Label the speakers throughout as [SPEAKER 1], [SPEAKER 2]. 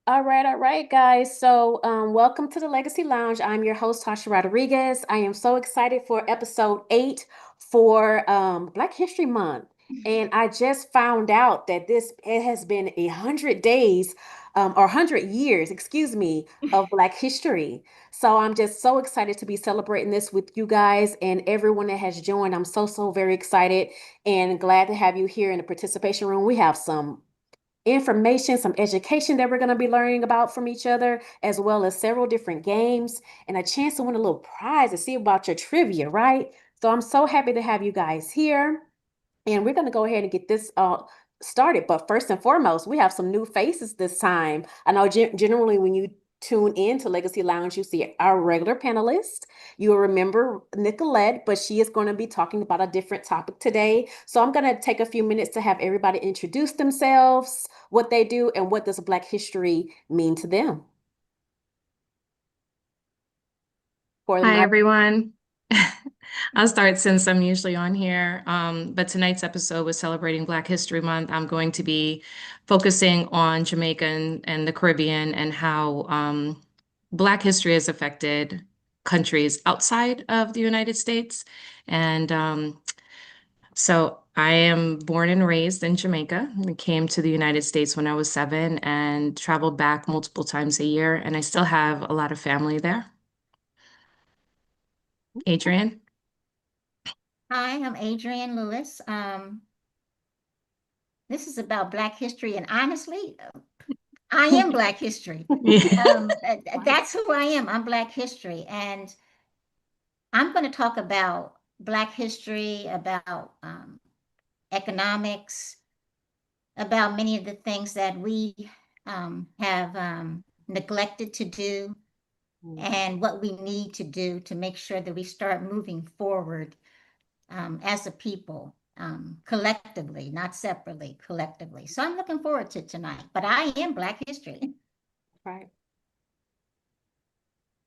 [SPEAKER 1] All right, guys. So, welcome to the Legacy Lounge. I'm your host, Tasha Rodriguez. I am so excited for episode 8 for Black History Month. And I just found out that it has been 100 days, or 100 years, excuse me, of Black history. So I'm just so excited to be celebrating this with you guys and everyone that has joined. I'm so very excited and glad to have you here in the participation room. We have some information, some education that we're going to be learning about from each other, as well as several different games and a chance to win a little prize to see about your trivia, right? So I'm so happy to have you guys here. And we're going to go ahead and get this started. But first and foremost, we have some new faces this time. I know generally when you tune in to Legacy Lounge, you see our regular panelist. You will remember Nicolette, but she is going to be talking about a different topic today. So I'm going to take a few minutes to have everybody introduce themselves, what they do, and what does Black history mean to them. For the
[SPEAKER 2] Hi,
[SPEAKER 1] mic.
[SPEAKER 2] everyone. I'll start since I'm usually on here. But tonight's episode was celebrating Black History Month. I'm going to be focusing on Jamaica and the Caribbean and how Black history has affected countries outside of the United States. And so I am born and raised in Jamaica. I came to the United States when I was 7 and traveled back multiple times a year. And I still have a lot of family there. Adrian?
[SPEAKER 3] Hi, I'm Adrienne Lewis. This is about Black history, and honestly, I am Black history. That's who I am. I'm Black history, and I'm going to talk about Black history, about economics, about many of the things that we have neglected to do, and what we need to do to make sure that we start moving forward as a people, collectively, not separately, collectively. So I'm looking forward to tonight. But I am Black history.
[SPEAKER 1] Right.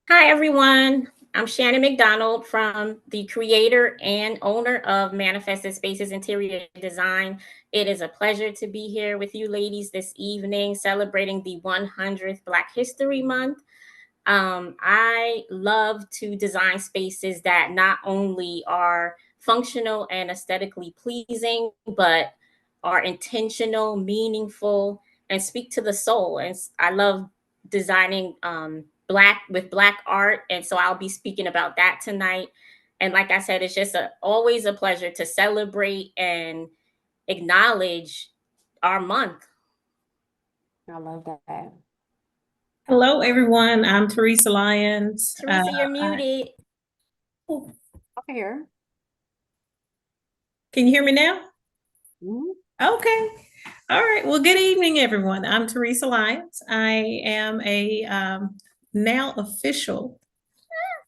[SPEAKER 4] Hi, everyone. I'm Shannon McDonald from the creator and owner of Manifested Spaces Interior Design. It is a pleasure to be here with you ladies this evening, celebrating the 100th Black History Month. I love to design spaces that not only are functional and aesthetically pleasing, but are intentional, meaningful, and speak to the soul. And I love designing black art, and so I'll be speaking about that tonight. And like I said, it's just always a pleasure to celebrate and acknowledge our month.
[SPEAKER 1] I love that.
[SPEAKER 5] Hello, everyone. I'm Teresa Lyons.
[SPEAKER 4] Teresa, you're muted.
[SPEAKER 1] Okay, here.
[SPEAKER 5] Can you hear me now?
[SPEAKER 1] Mhm.
[SPEAKER 5] Okay. All right. Well, good evening, everyone. I'm Teresa Lyons. I am a now official,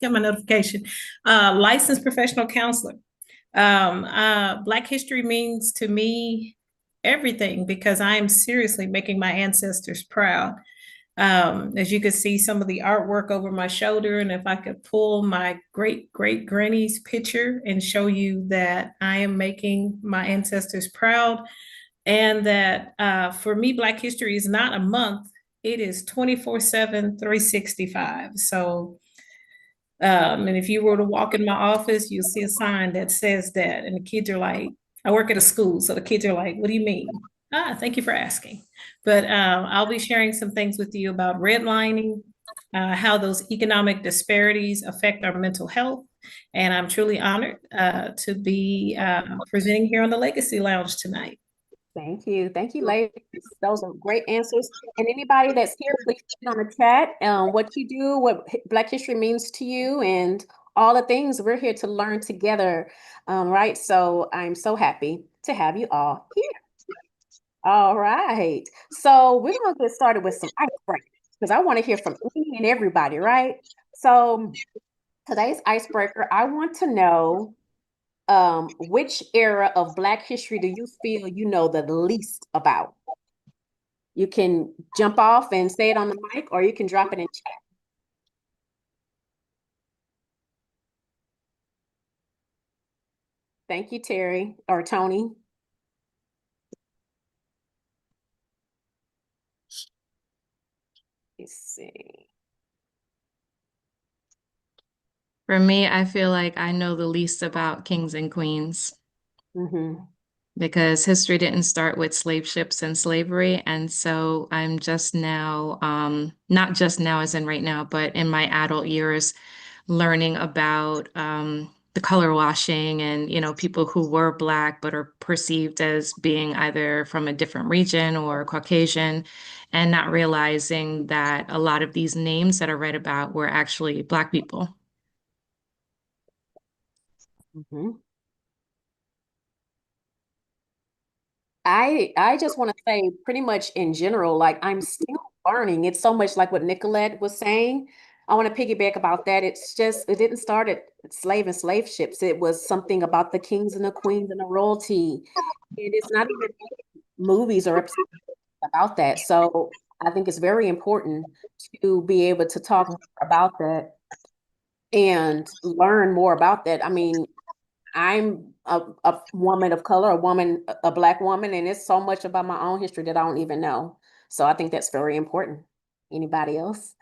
[SPEAKER 5] get my notification, licensed professional counselor. Black history means to me everything because I am seriously making my ancestors proud. As you can see some of the artwork over my shoulder, and if I could pull my great great granny's picture and show you that I am making my ancestors proud, and that for me, Black history is not a month, it is 24/7, 365. So, and if you were to walk in my office, you'll see a sign that says that, and the kids are like, I work at a school, so the kids are like, what do you mean? Thank you for asking. But I'll be sharing some things with you about redlining, how those economic disparities affect our mental health. And I'm truly honored to be presenting here on the Legacy Lounge tonight.
[SPEAKER 1] Thank you. Thank you, ladies. Those are great answers. And anybody that's here, please put on the chat what you do, what Black history means to you, and all the things. We're here to learn together, right? So I'm so happy to have you all here. All right. So we're going to get started with some icebreakers because I want to hear from any and everybody, right? So today's icebreaker, I want to know which era of Black history do you feel you know the least about? You can jump off and say it on the mic, or you can drop it in chat. Thank you, Terry or Tony. see.
[SPEAKER 2] For me, I feel like I know the least about kings and queens because history didn't start with slave ships and slavery. And so I'm just now, not just now as in right now, but in my adult years, learning about the color washing and, you know, people who were Black but are perceived as being either from a different region or Caucasian, and not realizing that a lot of these names that are read about were actually Black people.
[SPEAKER 1] I just want to say pretty much in general, like I'm still learning. It's so much like what Nicolette was saying. I want to piggyback about that. It's just, it didn't start at slave ships. It was something about the kings and the queens and the royalty. And it's not even movies or episodes about that. So I think it's very important to be able to talk more about that and learn more about that. I mean, I'm a woman of color, a Black woman, and it's so much about my own history that I don't even know. So I think that's very important. Anybody else?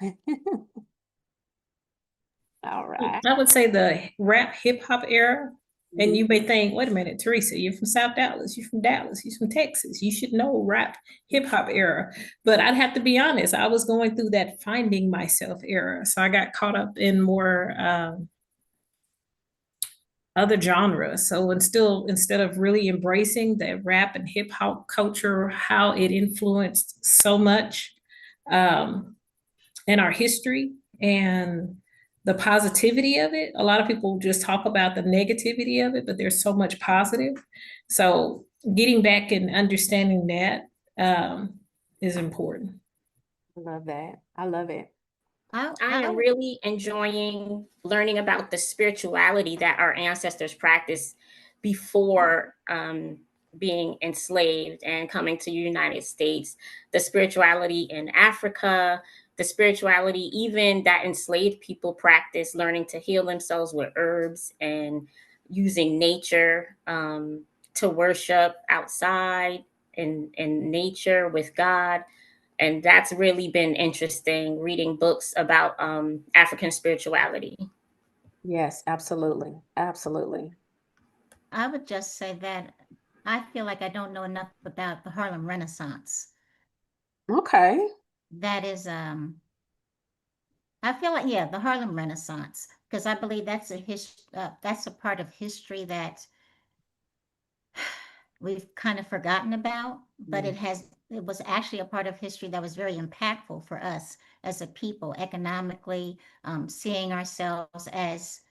[SPEAKER 1] All right.
[SPEAKER 5] I would say the rap hip hop era. And you may think, wait a minute, Teresa, you're from South Dallas, you're from Dallas, you're from Texas. You should know rap hip hop era. But I'd have to be honest, I was going through that finding myself era. So I got caught up in more other genres. So instead of really embracing the rap and hip hop culture, how it influenced so much in our history and the positivity of it. A lot of people just talk about the negativity of it, but there's so much positive. So getting back and understanding that is important.
[SPEAKER 1] I love that. I love it.
[SPEAKER 4] I am really enjoying learning about the spirituality that our ancestors practiced before being enslaved and coming to the United States. The spirituality in Africa, the spirituality even that enslaved people practice, learning to heal themselves with herbs and using nature to worship outside in nature with God. And that's really been interesting, reading books about African spirituality.
[SPEAKER 1] Yes, absolutely. Absolutely.
[SPEAKER 3] I would just say that I feel like I don't know enough about the Harlem Renaissance.
[SPEAKER 1] Okay.
[SPEAKER 3] That is, I feel like, yeah, the Harlem Renaissance, because I believe that's a part of history that we've kind of forgotten about, but it was actually a part of history that was very impactful for us as a people, economically, seeing ourselves as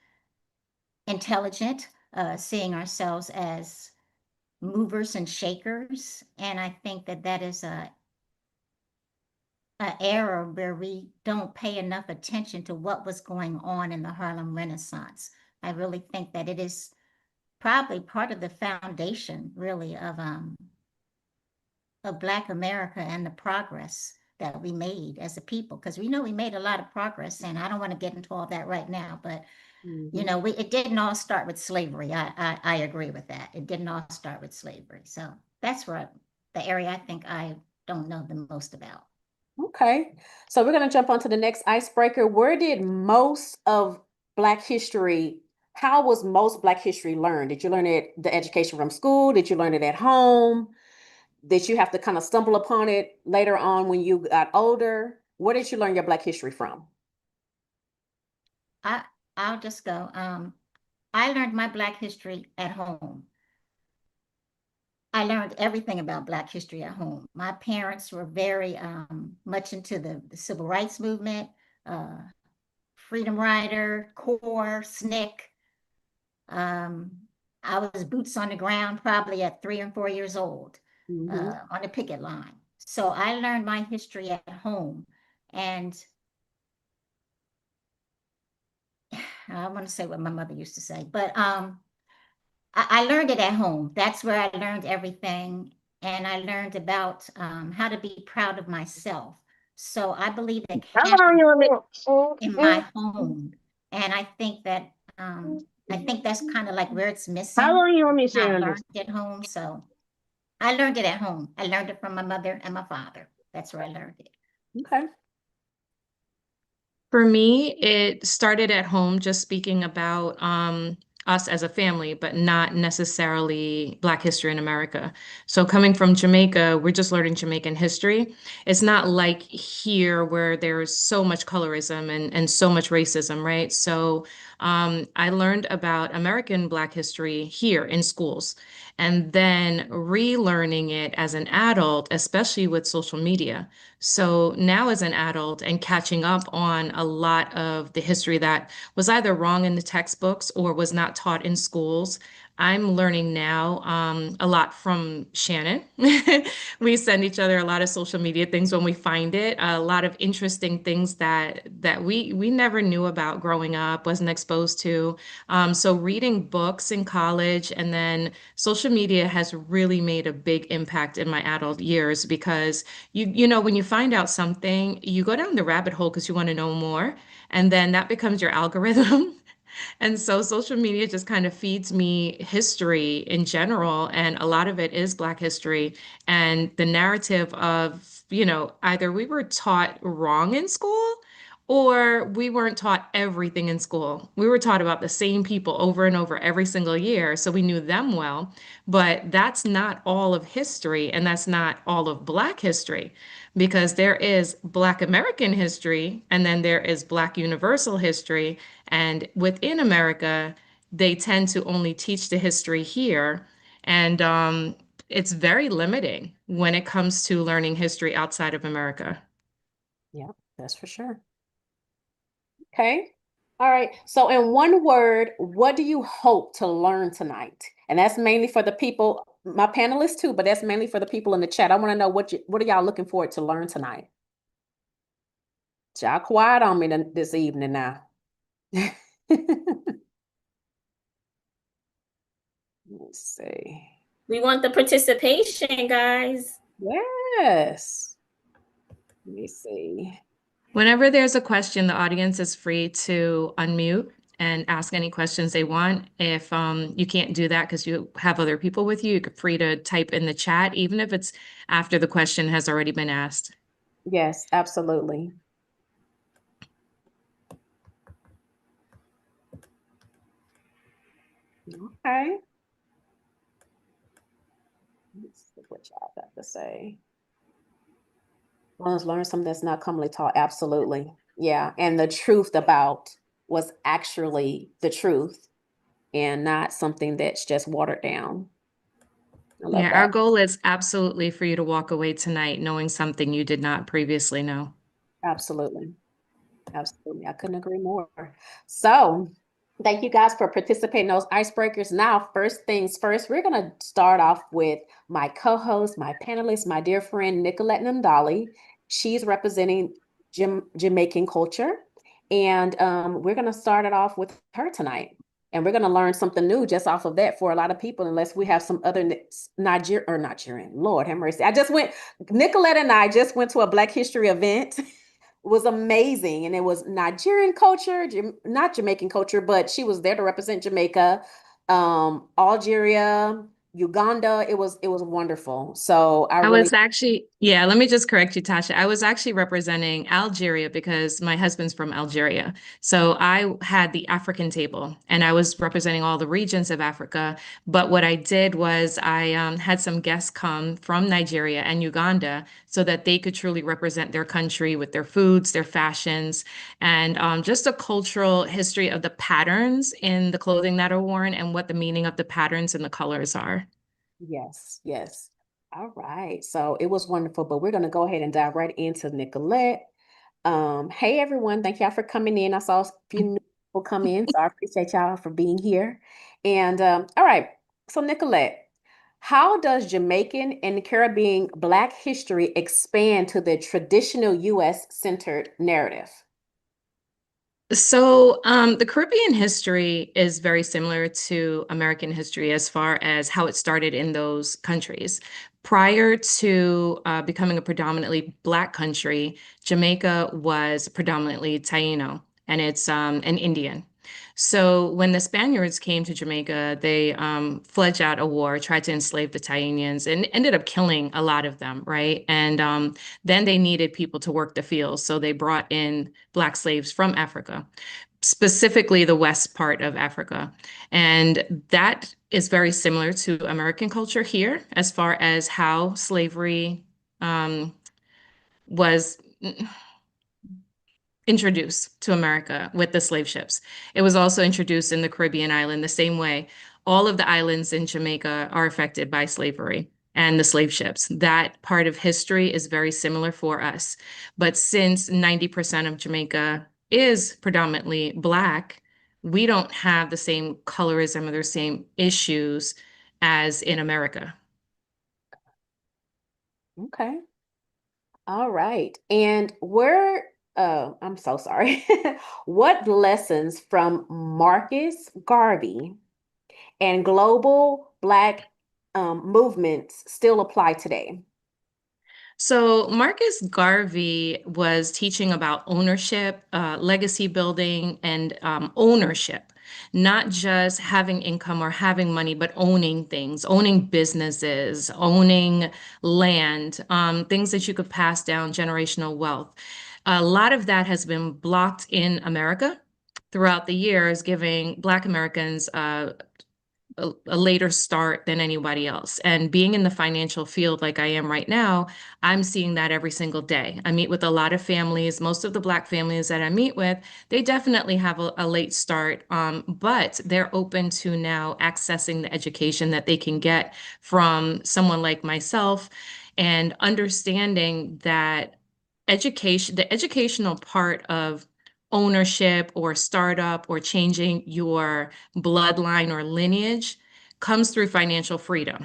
[SPEAKER 3] intelligent, seeing ourselves as movers and shakers. And I think that that is a era where we don't pay enough attention to what was going on in the Harlem Renaissance. I really think that it is probably part of the foundation, really, of Black America and the progress that we made as a people. Because we know we made a lot of progress, and I don't want to get into all that right now, but you know, it didn't all start with slavery. I agree with that. It didn't all start with slavery. So that's where the area I think I don't know the most about.
[SPEAKER 1] Okay. So we're going to jump on to the next icebreaker. Where did most of Black history, how was most Black history learned? Did you learn it, the education from school? Did you learn it at home? Did you have to kind of stumble upon it later on when you got older? Where did you learn your Black history from?
[SPEAKER 3] I'll just go. I learned my Black history at home. I learned everything about Black history at home. My parents were very much into the civil rights movement, Freedom Rider, CORE, SNCC. I was boots on the ground probably at 3 and 4 years old on the picket line. So I learned my history at home. And I want to say what my mother used to say, but I learned it at home. That's where I learned everything. And I learned about how to be proud of myself. So I believe that in my home. And I think that that's kind of like where it's missing.
[SPEAKER 6] How long you want me
[SPEAKER 3] I
[SPEAKER 6] saying
[SPEAKER 3] learned
[SPEAKER 6] this?
[SPEAKER 3] it at home. So I learned it at home. I learned it from my mother and my father. That's where I learned it.
[SPEAKER 1] Okay.
[SPEAKER 2] For me, it started at home, just speaking about us as a family, but not necessarily Black history in America. So, coming from Jamaica, we're just learning Jamaican history. It's not like here where there's so much colorism and so much racism, right? So, I learned about American Black history here in schools, and then relearning it as an adult, especially with social media. So now, as an adult and catching up on a lot of the history that was either wrong in the textbooks or was not taught in schools, I'm learning now a lot from Shannon. We send each other a lot of social media things when we find it, a lot of interesting things that we never knew about growing up, wasn't exposed to. So reading books in college and then social media has really made a big impact in my adult years because you know, when you find out something, you go down the rabbit hole because you want to know more, and then that becomes your algorithm. And so social media just kind of feeds me history in general, and a lot of it is Black history and the narrative of, you know, either we were taught wrong in school or we weren't taught everything in school. We were taught about the same people over and over every single year, so we knew them well, but that's not all of history, and that's not all of Black history because there is Black American history and then there is Black universal history. And within America, they tend to only teach the history here. And it's very limiting when it comes to learning history outside of America.
[SPEAKER 1] Yeah, that's for sure. Okay. All right. So in one word, what do you hope to learn tonight? And that's mainly for the people, my panelists too, but that's mainly for the people in the chat. I want to know what are y'all looking forward to learn tonight? Y'all quiet on me this evening now. Let's see.
[SPEAKER 4] We want the participation, guys.
[SPEAKER 1] Yes. Let me see.
[SPEAKER 2] Whenever there's a question, the audience is free to unmute and ask any questions they want. If you can't do that because you have other people with you, you're free to type in the chat, even if it's after the question has already been asked.
[SPEAKER 1] Yes, absolutely. Okay. Let's see what y'all got to say. Learn something that's not commonly taught. Absolutely. Yeah. And the truth about what's actually the truth and not something that's just watered down. I love
[SPEAKER 2] Yeah, our
[SPEAKER 1] that.
[SPEAKER 2] goal is absolutely for you to walk away tonight knowing something you did not previously know.
[SPEAKER 1] Absolutely. Absolutely. I couldn't agree more. So thank you guys for participating in those icebreakers. Now, first things first, we're going to start off with my co-host, my panelist, my dear friend, Nicolette Namdali. She's representing Jamaican culture. And we're going to start it off with her tonight. And we're going to learn something new just off of that for a lot of people, unless we have some other Nigerian, Lord have mercy. Nicolette and I just went to a Black History event. Was amazing, and it was Nigerian culture, not Jamaican culture, but she was there to represent Jamaica, Algeria, Uganda. It was wonderful. So I
[SPEAKER 2] I
[SPEAKER 1] really
[SPEAKER 2] was actually, yeah, let me just correct you, Tasha. I was actually representing Algeria because my husband's from Algeria. So I had the African table and I was representing all the regions of Africa. But what I did was I had some guests come from Nigeria and Uganda so that they could truly represent their country with their foods, their fashions, and just a cultural history of the patterns in the clothing that are worn and what the meaning of the patterns and the colors are.
[SPEAKER 1] Yes, yes. All right. So it was wonderful, but we're going to go ahead and dive right into Nicolette. Hey everyone, thank y'all for coming in. I saw a few new people come in, so I appreciate y'all for being here. And all right, so Nicolette, how does Jamaican and Caribbean Black history expand to the traditional US centered narrative?
[SPEAKER 2] So, the Caribbean history is very similar to American history as far as how it started in those countries. Prior to becoming a predominantly Black country, Jamaica was predominantly Taino, and it's an Indian. So when the Spaniards came to Jamaica, they fledged out a war, tried to enslave the Taínos, and ended up killing a lot of them, right? And then they needed people to work the fields, so they brought in Black slaves from Africa, specifically the west part of Africa. And that is very similar to American culture here, as far as how slavery was introduced to America with the slave ships. It was also introduced in the Caribbean island the same way. All of the islands in Jamaica are affected by slavery and the slave ships. That part of history is very similar for us. But since 90% of Jamaica is predominantly Black, we don't have the same colorism or the same issues as in America.
[SPEAKER 1] Okay. All right. And I'm so sorry. What lessons from Marcus Garvey and global Black movements still apply today?
[SPEAKER 2] So Marcus Garvey was teaching about ownership, legacy building, and ownership, not just having income or having money, but owning things, owning businesses, owning land, things that you could pass down, generational wealth. A lot of that has been blocked in America throughout the years, giving Black Americans a later start than anybody else. And being in the financial field like I am right now, I'm seeing that every single day. I meet with a lot of families. Most of the Black families that I meet with, they definitely have a late start, but they're open to now accessing the education that they can get from someone like myself and understanding that the educational part of ownership or startup or changing your bloodline or lineage comes through financial freedom.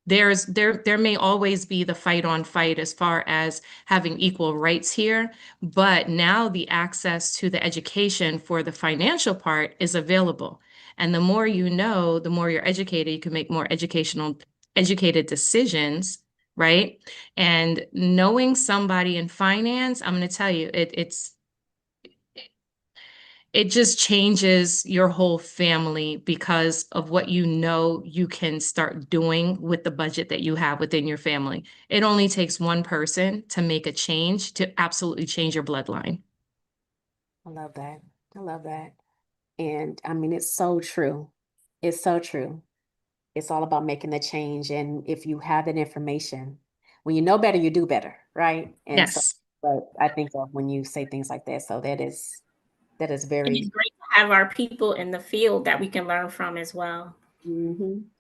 [SPEAKER 2] There may always be the fight on fight as far as having equal rights here, but now the access to the education for the financial part is available. And the more you know, the more you're educated, you can make more educated decisions, right? And knowing somebody in finance, I'm going to tell you, it just changes your whole family because of what you know you can start doing with the budget that you have within your family. It only takes one person to make a change to absolutely change your bloodline.
[SPEAKER 1] I love that. I love that. And I mean, it's so true. It's so true. It's all about making the change. And if you have that information, when you know better, you do better, right? And so,
[SPEAKER 2] Yes.
[SPEAKER 1] but I think of when you say things like that, so that is
[SPEAKER 4] And it's
[SPEAKER 1] very,
[SPEAKER 4] great to have our people in the field that we can learn from as well.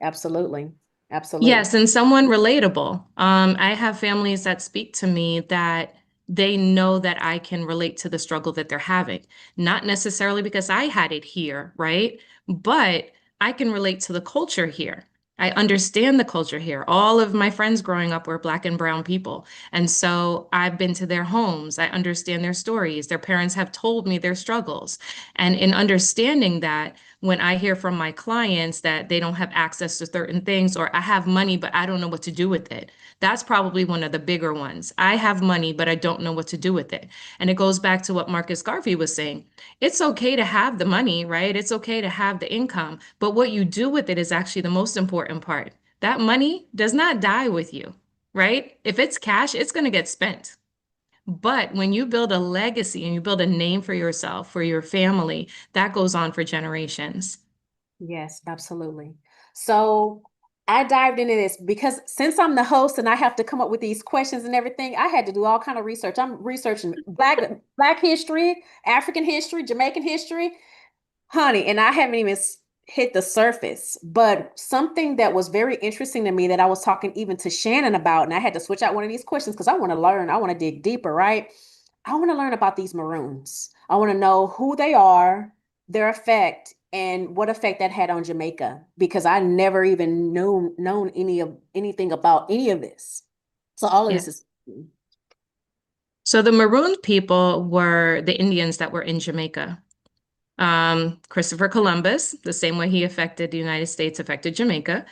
[SPEAKER 1] absolutely. Absolutely.
[SPEAKER 2] Yes, and someone relatable. I have families that speak to me that they know that I can relate to the struggle that they're having, not necessarily because I had it here, right? But I can relate to the culture here. I understand the culture here. All of my friends growing up were Black and brown people. And so I've been to their homes. I understand their stories. Their parents have told me their struggles. And in understanding that, when I hear from my clients that they don't have access to certain things, or I have money, but I don't know what to do with it. That's probably one of the bigger ones. I have money, but I don't know what to do with it. And it goes back to what Marcus Garvey was saying. It's okay to have the money, right? It's okay to have the income, but what you do with it is actually the most important part. That money does not die with you, right? If it's cash, it's going to get spent. But when you build a legacy and you build a name for yourself, for your family, that goes on for generations.
[SPEAKER 1] Yes, absolutely. So I dived into this because since I'm the host and I have to come up with these questions and everything, I had to do all kind of research. I'm researching Black history, African history, Jamaican history, honey, and I haven't even hit the surface. But something that was very interesting to me that I was talking even to Shannon about, and I had to switch out one of these questions because I want to learn, I want to dig deeper, right? I want to learn about these Maroons. I want to know who they are, their effect, and what effect that had on Jamaica, because I never even known anything about any of this. So all of
[SPEAKER 2] Yeah.
[SPEAKER 1] this is
[SPEAKER 2] So the Maroon people were the Indians that were in Jamaica. Christopher Columbus, the same way he affected the United States, affected Jamaica.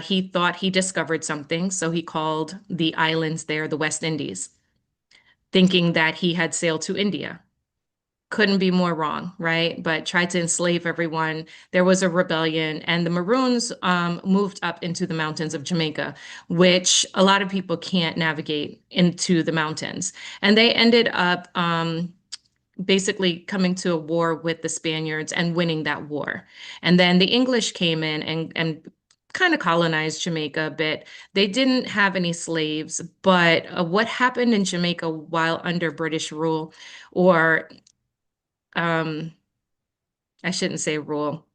[SPEAKER 2] He thought he discovered something, so he called the islands there the West Indies, thinking that he had sailed to India. couldn't be more wrong, right? But tried to enslave everyone. There was a rebellion, and the Maroons moved up into the mountains of Jamaica, which a lot of people can't navigate into the mountains. And they ended up basically coming to a war with the Spaniards and winning that war. And then the English came in and kind of colonized Jamaica a bit. They didn't have any slaves, but what happened in Jamaica while under British rule, or I shouldn't say rule,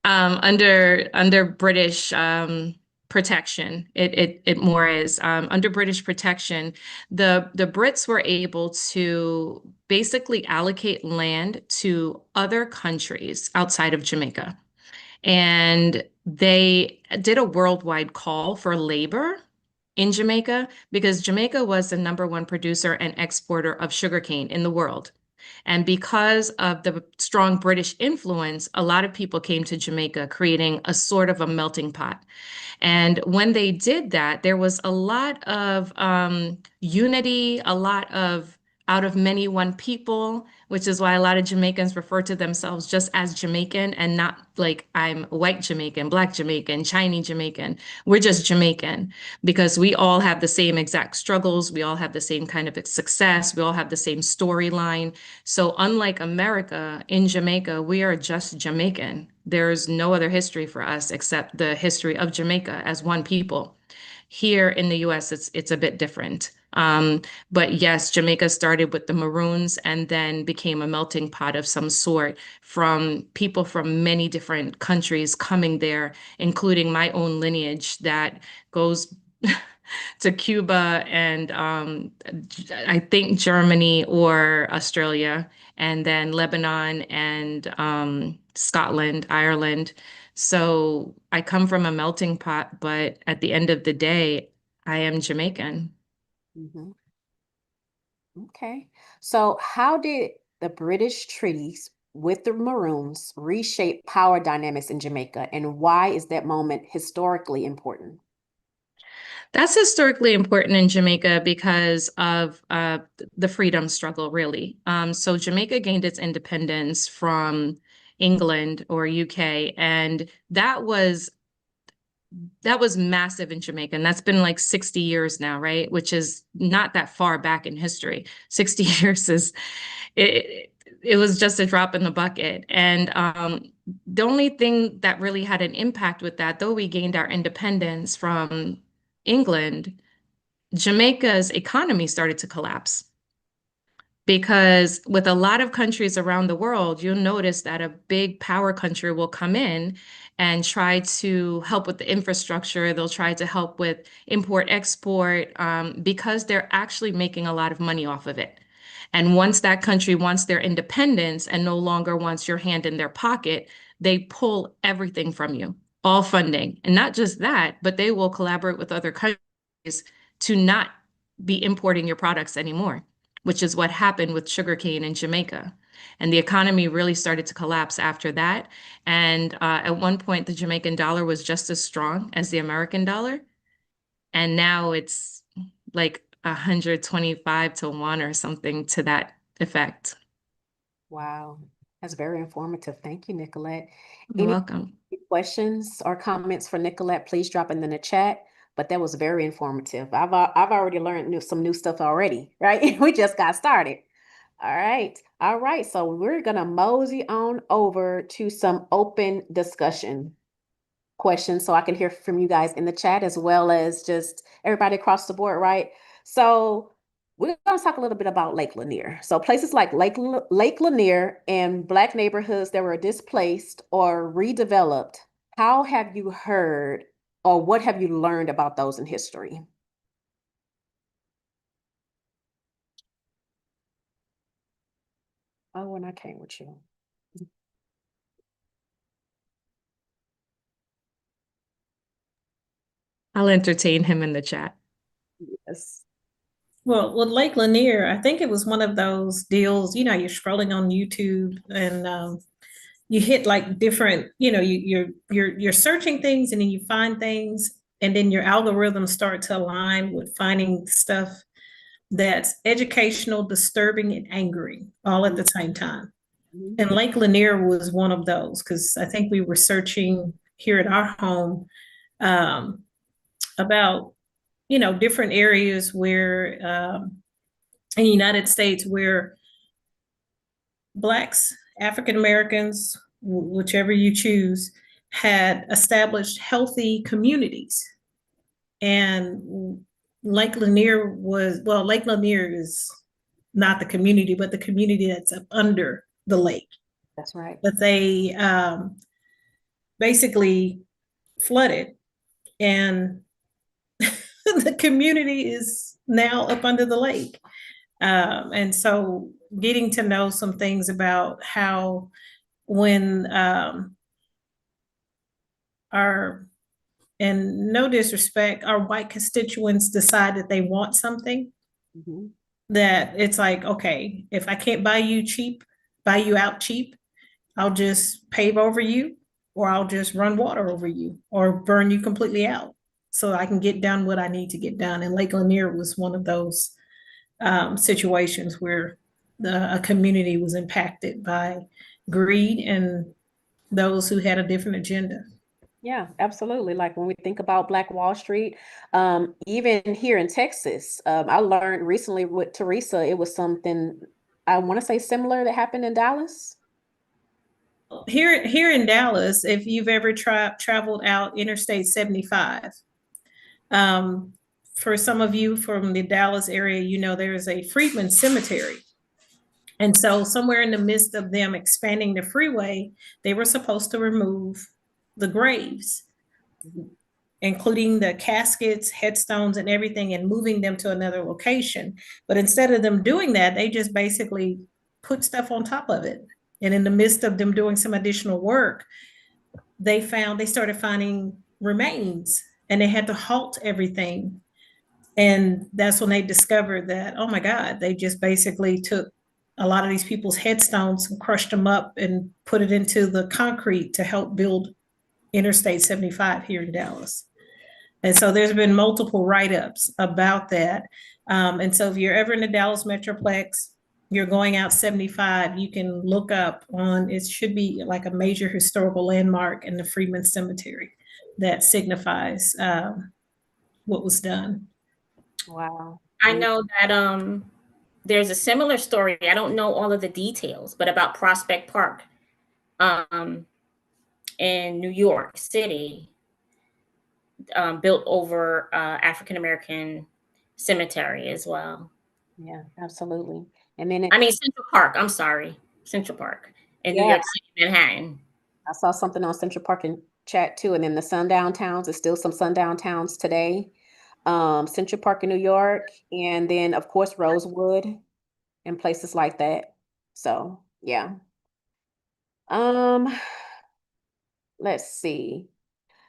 [SPEAKER 2] under British protection, it more is under British protection. The Brits were able to basically allocate land to other countries outside of Jamaica, and they did a worldwide call for labor in Jamaica because Jamaica was the #1 producer and exporter of sugarcane in the world. And because of the strong British influence, a lot of people came to Jamaica, creating a sort of a melting pot. And when they did that, there was a lot of unity, a lot of out of many one people, which is why a lot of Jamaicans refer to themselves just as Jamaican and not like I'm white Jamaican, black Jamaican, Chinese Jamaican. We're just Jamaican because we all have the same exact struggles. We all have the same kind of success. We all have the same storyline. So unlike America, in Jamaica, we are just Jamaican. There's no other history for us except the history of Jamaica as one people. Here in the US, it's a bit different. But yes, Jamaica started with the Maroons and then became a melting pot of some sort from people from many different countries coming there, including my own lineage that goes to Cuba and I think Germany or Australia, and then Lebanon and Scotland, Ireland. So I come from a melting pot, but at the end of the day, I am Jamaican.
[SPEAKER 1] Mhm. Okay. So how did the British treaties with the Maroons reshape power dynamics in Jamaica, and why is that moment historically important?
[SPEAKER 2] That's historically important in Jamaica because of the freedom struggle, really. So Jamaica gained its independence from England or UK, and that was massive in Jamaica. And that's been like 60 years now, right? Which is not that far back in history. 60 years is it was just a drop in the bucket. And the only thing that really had an impact with that, though we gained our independence from England, Jamaica's economy started to collapse. Because with a lot of countries around the world, you'll notice that a big power country will come in and try to help with the infrastructure. They'll try to help with import export because they're actually making a lot of money off of it. And once that country wants their independence and no longer wants your hand in their pocket, they pull everything from you, all funding. And not just that, but they will collaborate with other countries to not be importing your products anymore, which is what happened with sugarcane in Jamaica. And the economy really started to collapse after that. And at one point, the Jamaican dollar was just as strong as the American dollar. And now it's like 125 to 1 or something to that effect.
[SPEAKER 1] Wow, that's very informative. Thank you, Nicolette.
[SPEAKER 2] You're
[SPEAKER 1] Any
[SPEAKER 2] welcome.
[SPEAKER 1] questions or comments for Nicolette, please drop them in the chat. But that was very informative. I've already learned some new stuff already, right? We just got started. All right. So we're gonna mosey on over to some open discussion questions so I can hear from you guys in the chat as well as just everybody across the board, right? So we're going to talk a little bit about Lake Lanier. So places like Lake Lanier and Black neighborhoods that were displaced or redeveloped, how have you heard or what have you learned about those in history? Oh, and I came with you.
[SPEAKER 2] I'll entertain him in the chat.
[SPEAKER 1] Yes.
[SPEAKER 5] Well, with Lake Lanier, I think it was one of those deals, you're scrolling on YouTube and you hit like different, you're searching things and then you find things and then your algorithms start to align with finding stuff that's educational, disturbing, and angering all at the same time.
[SPEAKER 1] Mhm.
[SPEAKER 5] And Lake Lanier was one of those, because I think we were searching here at our home about, different areas where in the United States where Blacks, African Americans, whichever you choose, had established healthy communities. And Lake Lanier Lake Lanier is not the community, but the community that's up under the lake.
[SPEAKER 1] That's right.
[SPEAKER 5] But they basically flooded, and the community is now up under the lake. And so getting to know some things about how when and no disrespect, our white constituents decide that they want something,
[SPEAKER 1] Mhm.
[SPEAKER 5] that it's like, okay, if I can't buy you out cheap, I'll just pave over you, or I'll just run water over you, or burn you completely out so I can get done what I need to get done. And Lake Lanier was one of those situations where a community was impacted by greed and those who had a different agenda.
[SPEAKER 1] Yeah, absolutely. Like when we think about Black Wall Street, even here in Texas, I learned recently with Teresa, it was something I want to say similar that happened in Dallas.
[SPEAKER 5] Here in Dallas, if you've ever traveled out Interstate 75, for some of you from the Dallas area, there is a Freedman Cemetery. And so somewhere in the midst of them expanding the freeway, they were supposed to remove the graves, including the caskets, headstones, and everything, and moving them to another location. But instead of them doing that, they just basically put stuff on top of it. And in the midst of them doing some additional work, they started finding remains, and they had to halt everything. And that's when they discovered that, oh my God, they just basically took a lot of these people's headstones and crushed them up and put it into the concrete to help build Interstate 75 here in Dallas. And so there's been multiple write-ups about that. And so if you're ever in the Dallas Metroplex, you're going out 75, you can look up it should be like a major historical landmark in the Freedman Cemetery that signifies what was done.
[SPEAKER 1] Wow.
[SPEAKER 4] I know that there's a similar story. I don't know all of the details, but about Prospect Park in New York City, built over African American cemetery as well.
[SPEAKER 1] Yeah, absolutely. And then
[SPEAKER 4] Central Park. I'm sorry, Central Park in New York City, Manhattan.
[SPEAKER 1] I saw something on Central Park in chat too. And then the sundown towns, there's still some sundown towns today. Central Park in New York, and then of course Rosewood and places like that. So yeah. Let's see.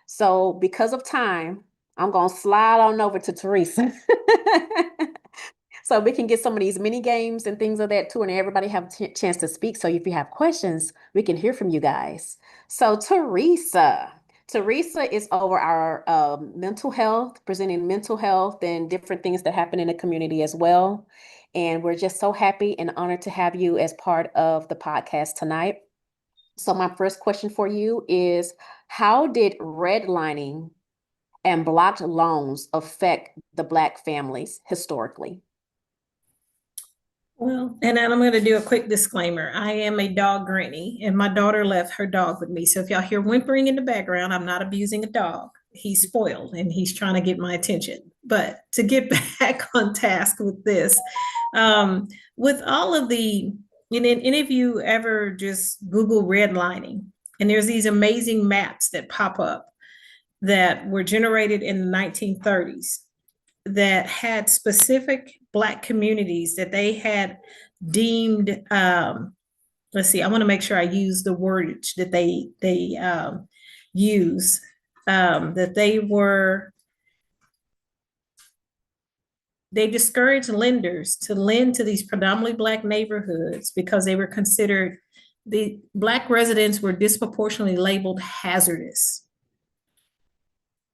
[SPEAKER 1] So because of time, I'm gonna slide on over to Teresa. So we can get some of these mini games and things of that too, and everybody have a chance to speak. So if you have questions, we can hear from you guys. So Teresa is over our mental health, presenting mental health and different things that happen in the community as well. And we're just so happy and honored to have you as part of the podcast tonight. So my first question for you is, how did redlining and blocked loans affect the Black families historically?
[SPEAKER 5] Well, and then I'm going to do a quick disclaimer. I am a dog granny, and my daughter left her dog with me. So if y'all hear whimpering in the background, I'm not abusing a dog. He's spoiled and he's trying to get my attention. But to get back on task with this, with all of the, and any of you ever just Google redlining, and there's these amazing maps that pop up that were generated in the 1930s that had specific Black communities that they had deemed, let's see, I want to make sure I use the wordage that they use, that they discouraged lenders to lend to these predominantly Black neighborhoods because they were considered, the Black residents were disproportionately labeled hazardous.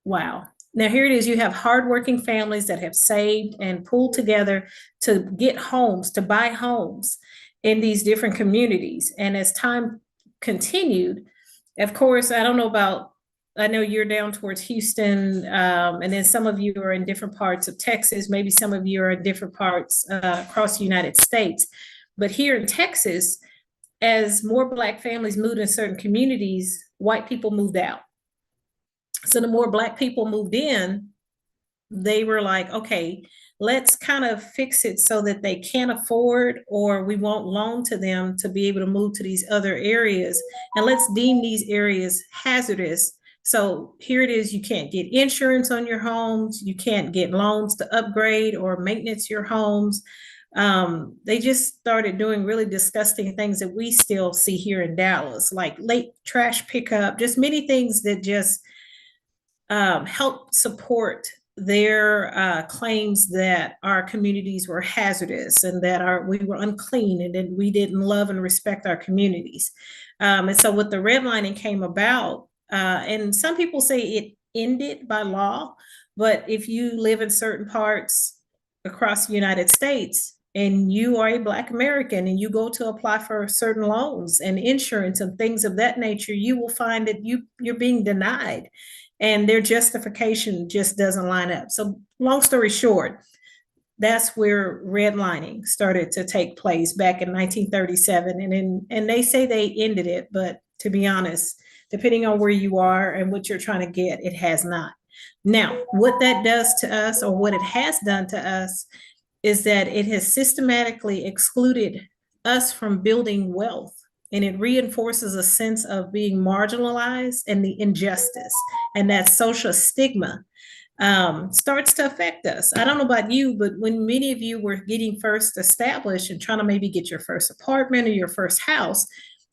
[SPEAKER 5] Wow. Now, here it is. You have hardworking families that have saved and pulled together to get homes, to buy homes in these different communities. And as time continued, of course, I don't know about, I know you're down towards Houston, and then some of you are in different parts of Texas. Maybe some of you are in different parts across the United States. But here in Texas, as more Black families moved in certain communities, white people moved out. So the more Black people moved in, they were like, okay, let's kind of fix it so that they can't afford, or we won't loan to them to be able to move to these other areas. And let's deem these areas hazardous. So here it is, you can't get insurance on your homes, you can't get loans to upgrade or maintenance your homes. They just started doing really disgusting things that we still see here in Dallas, like late trash pickup, just many things that just help support their claims that our communities were hazardous and that we were unclean and that we didn't love and respect our communities. And so with the redlining came about, and some people say it ended by law, but if you live in certain parts across the United States and you are a Black American and you go to apply for certain loans and insurance and things of that nature, you will find that you're being denied and their justification just doesn't line up. So long story short, that's where redlining started to take place back in 1937. And they say they ended it, but to be honest, depending on where you are and what you're trying to get, it has not. Now, what that does to us, or what it has done to us, is that it has systematically excluded us from building wealth. And it reinforces a sense of being marginalized and the injustice, and that social stigma starts to affect us. I don't know about you, but when many of you were getting first established and trying to maybe get your first apartment or your first house,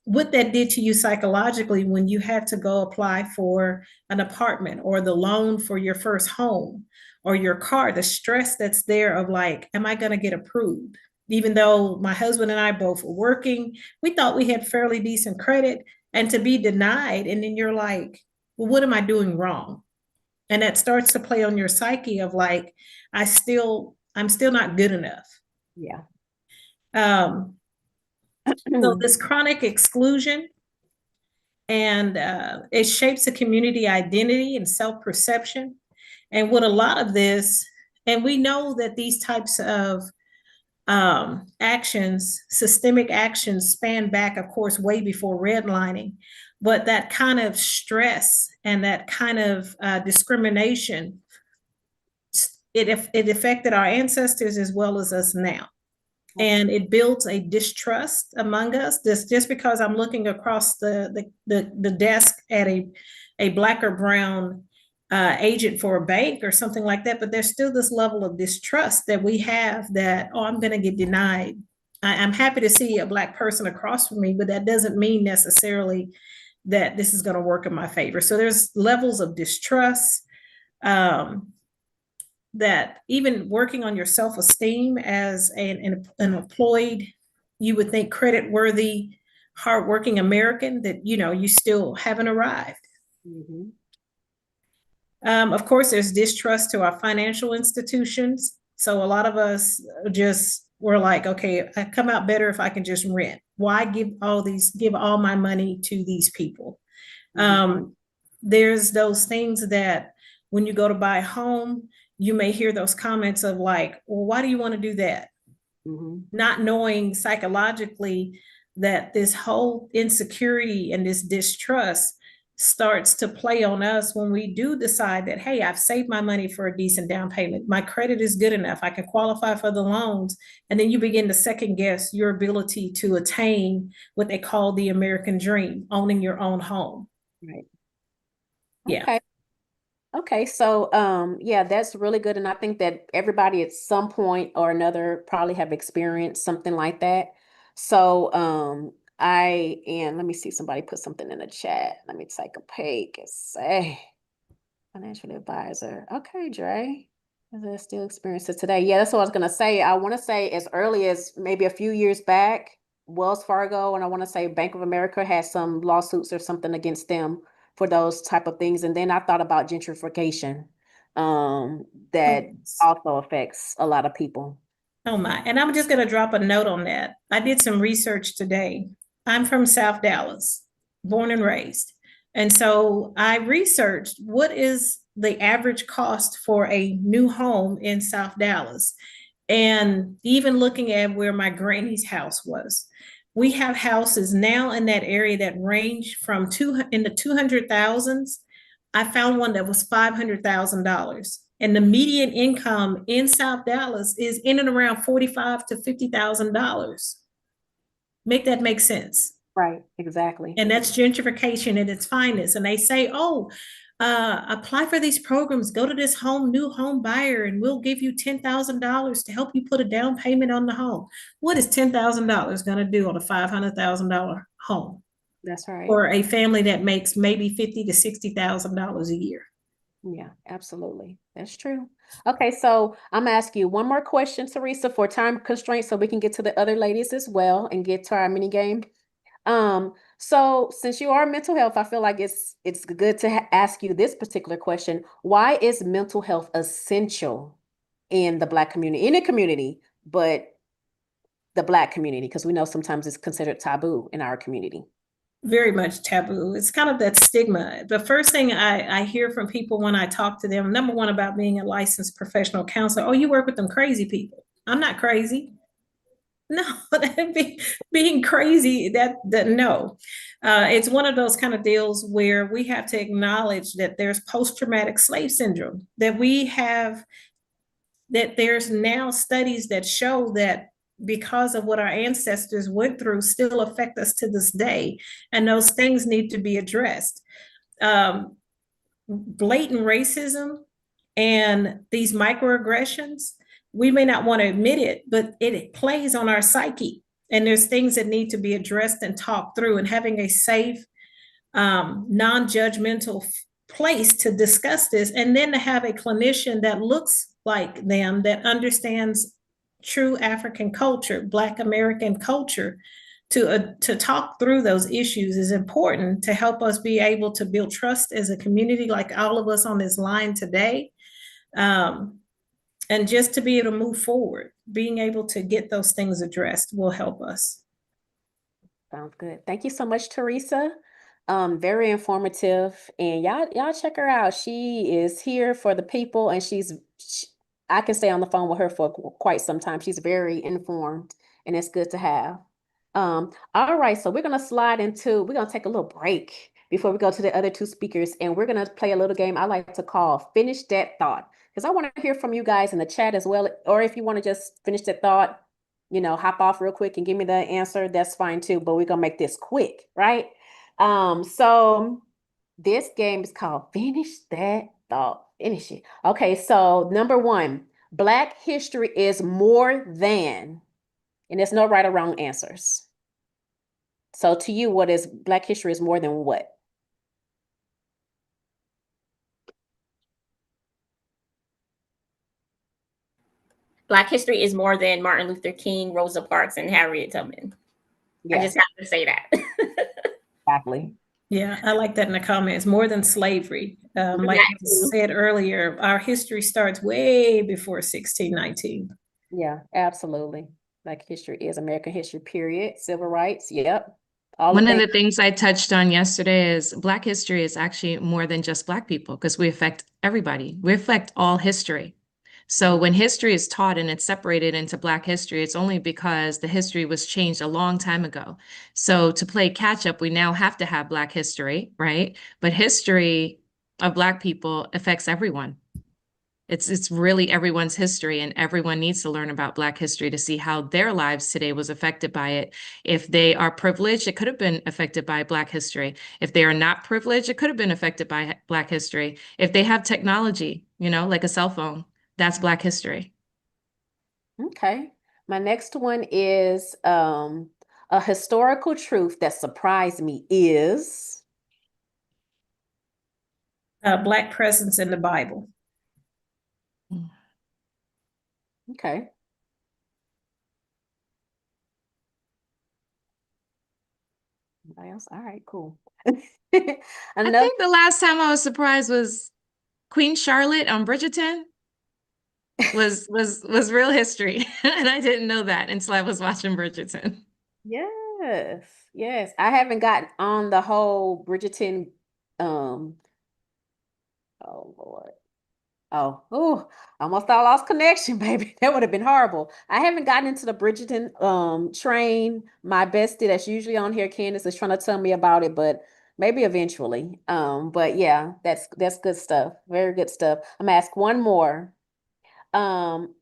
[SPEAKER 5] what that did to you psychologically when you had to go apply for an apartment or the loan for your first home or your car, the stress that's there of like, am I going to get approved? Even though my husband and I both were working, we thought we had fairly decent credit, and to be denied. And then you're like, well, what am I doing wrong? And that starts to play on your psyche of like, I'm still not good enough.
[SPEAKER 1] Yeah.
[SPEAKER 5] So this chronic exclusion, and it shapes a community identity and self-perception. And what a lot of this, and we know that these types of actions, systemic actions, span back, of course, way before redlining, but that kind of stress and that kind of discrimination, it affected our ancestors as well as us now. And it builds a distrust among us. This just because I'm looking across the desk at a Black or brown agent for a bank or something like that, but there's still this level of distrust that we have that, oh, I'm going to get denied. I'm happy to see a Black person across from me, but that doesn't mean necessarily that this is going to work in my favor. So there's levels of distrust, that even working on your self-esteem as an employed, you would think credit-worthy, hardworking American, that, you still haven't arrived.
[SPEAKER 1] Mm-hmm.
[SPEAKER 5] Of course, there's distrust to our financial institutions. So a lot of us just were like, okay, I come out better if I can just rent. Why give all my money to these people? Mm-hmm. There's those things that when you go to buy a home, you may hear those comments of like, well, why do you want to do that? Mm-hmm. Not knowing psychologically that this whole insecurity and this distrust starts to play on us when we do decide that, hey, I've saved my money for a decent down payment. My credit is good enough. I can qualify for the loans. And then you begin to second guess your ability to attain what they call the American dream, owning your own home.
[SPEAKER 1] Right.
[SPEAKER 5] Yeah.
[SPEAKER 1] Okay. Okay, so yeah, that's really good. And I think that everybody at some point or another probably have experienced something like that. So let me see, somebody put something in the chat. Let me take a peek and say financial advisor. Okay, Dre. Is there still experiences today? Yeah, that's what I was gonna say. I want to say as early as maybe a few years back, Wells Fargo and I want to say Bank of America had some lawsuits or something against them for those type of things. And then I thought about gentrification. that also affects a lot of people.
[SPEAKER 5] Oh my, and I'm just gonna drop a note on that. I did some research today. I'm from South Dallas, born and raised. And so I researched what is the average cost for a new home in South Dallas. And even looking at where my granny's house was, we have houses now in that area that range from in the 200,000s. I found one that was $500,000. And the median income in South Dallas is in and around $45,000 to $50,000. Make that make sense.
[SPEAKER 1] Right, exactly.
[SPEAKER 5] And that's gentrification at its finest. And they say, oh, apply for these programs, go to this new home buyer, and we'll give you $10,000 to help you put a down payment on the home. What is $10,000 going to do on a $500,000 home?
[SPEAKER 1] That's right.
[SPEAKER 5] For a family that makes maybe $50,000 to $60,000 a year.
[SPEAKER 1] Yeah, absolutely. That's true. Okay, so I'm gonna ask you one more question, Teresa, for time constraints, so we can get to the other ladies as well and get to our mini game. So since you are mental health, I feel like it's good to ask you this particular question. Why is mental health essential in the Black community, in the community, but the Black community? Because we know sometimes it's considered taboo in our community.
[SPEAKER 5] Very much taboo. It's kind of that stigma. The first thing I hear from people when I talk to them, number one, about being a licensed professional counselor, oh, you work with them crazy people. I'm not crazy. No, being crazy, that no. It's one of those kind of deals where we have to acknowledge that there's post-traumatic slave syndrome, that we have, that there's now studies that show that because of what our ancestors went through still affect us to this day. And those things need to be addressed. Blatant racism and these microaggressions, we may not want to admit it, but it plays on our psyche. And there's things that need to be addressed and talked through, and having a safe, non-judgmental place to discuss this, and then to have a clinician that looks like them, that understands true African culture, Black American culture, to talk through those issues is important to help us be able to build trust as a community, like all of us on this line today. And just to be able to move forward, being able to get those things addressed will help us.
[SPEAKER 1] Sounds good. Thank you so much, Teresa. Very informative, and y'all check her out. She is here for the people, and I can stay on the phone with her for quite some time. She's very informed, and it's good to have. All right, so we're gonna take a little break before we go to the other two speakers, and we're gonna play a little game I like to call Finish That Thought, because I want to hear from you guys in the chat as well, or if you want to just finish that thought, hop off real quick and give me the answer, that's fine too, but we're gonna make this quick, right? So this game is called Finish That Thought. Finish it. Okay, so number one, Black history is more than, and there's no right or wrong answers. So to you, what is Black history is more than what?
[SPEAKER 4] Black history is more than Martin Luther King, Rosa Parks, and Harriet Tubman. Yeah. I just have to say that.
[SPEAKER 1] Exactly.
[SPEAKER 5] Yeah, I like that in the comments. More than slavery. Like I said earlier, our history starts way before 1619.
[SPEAKER 1] Yeah, absolutely. Black history is American history, period. Civil rights, yep.
[SPEAKER 2] One of the things I touched on yesterday is Black history is actually more than just Black people, because we affect everybody. We affect all history. So when history is taught and it's separated into Black history, it's only because the history was changed a long time ago. So to play catch up, we now have to have Black history, right? But history of Black people affects everyone. It's really everyone's history, and everyone needs to learn about Black history to see how their lives today was affected by it. If they are privileged, it could have been affected by Black history. If they are not privileged, it could have been affected by Black history. If they have technology, like a cell phone, that's Black history.
[SPEAKER 1] Okay. My next one is a historical truth that surprised me is
[SPEAKER 5] Black presence in the Bible.
[SPEAKER 1] Okay. Anybody else? All right, cool.
[SPEAKER 2] I think the last time I was surprised was Queen Charlotte on Bridgerton was real history. And I didn't know that until I was watching Bridgerton.
[SPEAKER 1] Yes, yes. I haven't gotten on the whole Bridgerton. Um, oh Lord. Oh, almost I lost connection, baby. That would have been horrible. I haven't gotten into the Bridgerton train. My bestie that's usually on here, Candace, is trying to tell me about it, but maybe eventually. But yeah, that's good stuff. Very good stuff. I'm gonna ask one more. Um,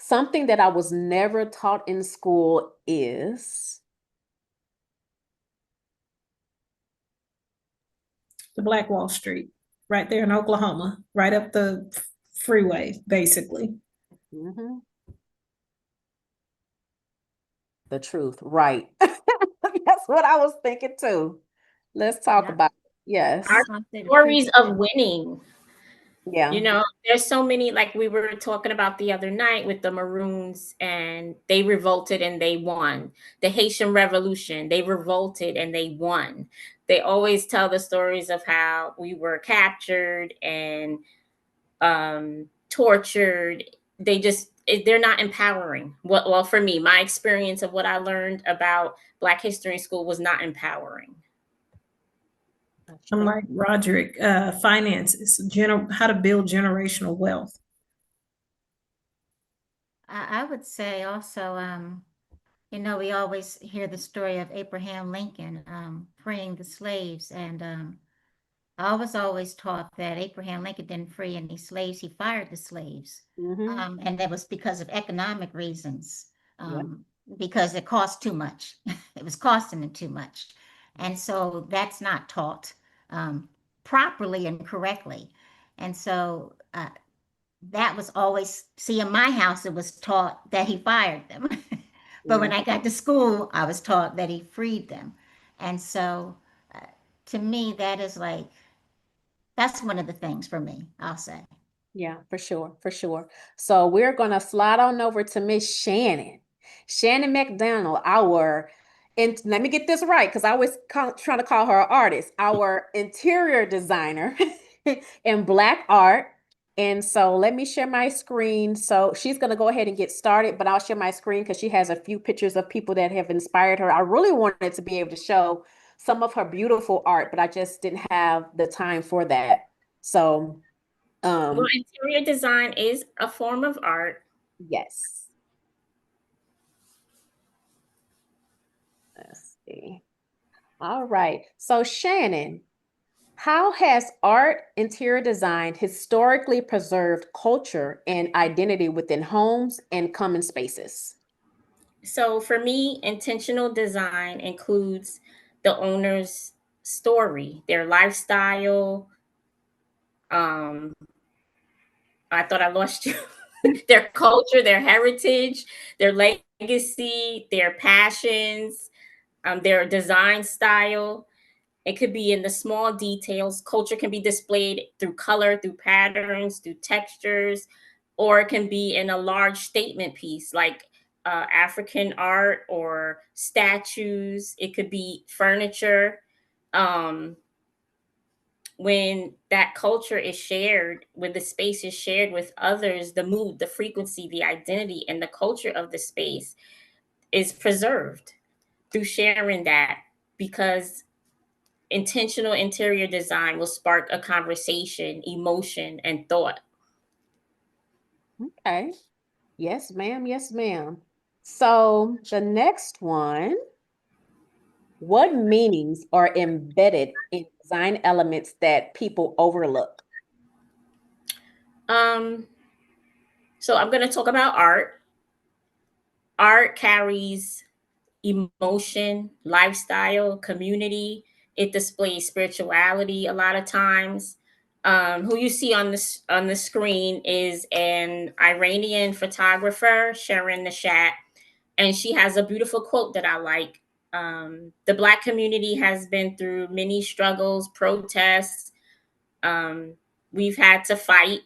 [SPEAKER 1] Something that I was never taught in school is
[SPEAKER 5] The Black Wall Street, right there in Oklahoma, right up the freeway, basically.
[SPEAKER 1] mhm, the truth, right? That's what I was thinking too. Let's talk
[SPEAKER 3] Yeah.
[SPEAKER 1] about it. Yes.
[SPEAKER 4] Our
[SPEAKER 3] I'll say the
[SPEAKER 4] stories
[SPEAKER 3] truth.
[SPEAKER 4] of winning.
[SPEAKER 1] Yeah.
[SPEAKER 4] You know, there's so many, like we were talking about the other night with the Maroons, and they revolted and they won. The Haitian Revolution, they revolted and they won. They always tell the stories of how we were captured and tortured. They're not empowering. Well, for me, my experience of what I learned about Black history in school was not empowering.
[SPEAKER 1] That's
[SPEAKER 5] I'm
[SPEAKER 1] true.
[SPEAKER 5] like Roderick, finances, how to build generational wealth.
[SPEAKER 3] I would say also, we always hear the story of Abraham Lincoln freeing the slaves, and I was always taught that Abraham Lincoln didn't free any slaves; he fired the slaves,
[SPEAKER 1] Mm-hmm.
[SPEAKER 3] and that was because of economic reasons,
[SPEAKER 1] Yeah.
[SPEAKER 3] because it cost too much. It was costing him too much, and so that's not taught um, properly and correctly, and so. That was always see in my house it was taught that he fired them. But
[SPEAKER 1] Yeah.
[SPEAKER 3] when I got to school I was taught that he freed them, and so uh, to me that is like that's one of the things for me, I'll say.
[SPEAKER 1] Yeah, for sure, for sure. So we're gonna slide on over to Miss Shannon. Shannon McDonald, and let me get this right, because I was trying to call her an artist, our interior designer in Black art. And so let me share my screen. So she's gonna go ahead and get started, but I'll share my screen because she has a few pictures of people that have inspired her. I really wanted to be able to show some of her beautiful art, but I just didn't have the time for that. So
[SPEAKER 4] Well,
[SPEAKER 1] um,
[SPEAKER 4] interior design is a form of art.
[SPEAKER 1] yes. Let's see. All right. So Shannon, how has art interior design historically preserved culture and identity within homes and common spaces?
[SPEAKER 4] So for me, intentional design includes the owner's story, their lifestyle. Um, I thought I lost you. Their culture, their heritage, their legacy, their passions, their design style. It could be in the small details. Culture can be displayed through color, through patterns, through textures, or it can be in a large statement piece like African art or statues. It could be furniture. Um, when that culture is shared, when the space is shared with others, the mood, the frequency, the identity, and the culture of the space is preserved through sharing that, because intentional interior design will spark a conversation, emotion, and thought.
[SPEAKER 1] Okay. Yes, ma'am. Yes, ma'am. So the next one, what meanings are embedded in design elements that people overlook?
[SPEAKER 4] Um, so I'm going to talk about art. Art carries emotion, lifestyle, community. It displays spirituality a lot of times. Who you see on the screen is an Iranian photographer, Sharon Nashat, and she has a beautiful quote that I like. The Black community has been through many struggles, protests. Um, we've had to fight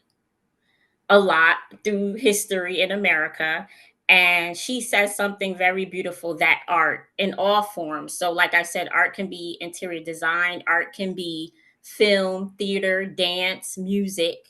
[SPEAKER 4] a lot through history in America. And she says something very beautiful, that art in all forms. So, like I said, art can be interior design, art can be film, theater, dance, music.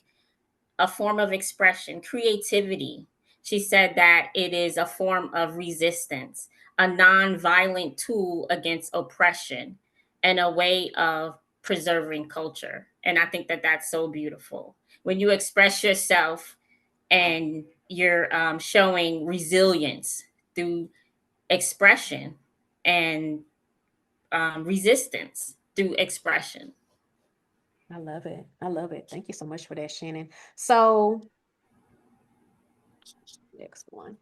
[SPEAKER 4] a form of expression, creativity. She said that it is a form of resistance, a non-violent tool against oppression, and a way of preserving culture. And I think that that's so beautiful. When you express yourself and you're showing resilience through expression and resistance through expression.
[SPEAKER 1] I love it. I love it. Thank you so much for that, Shannon. So, next one.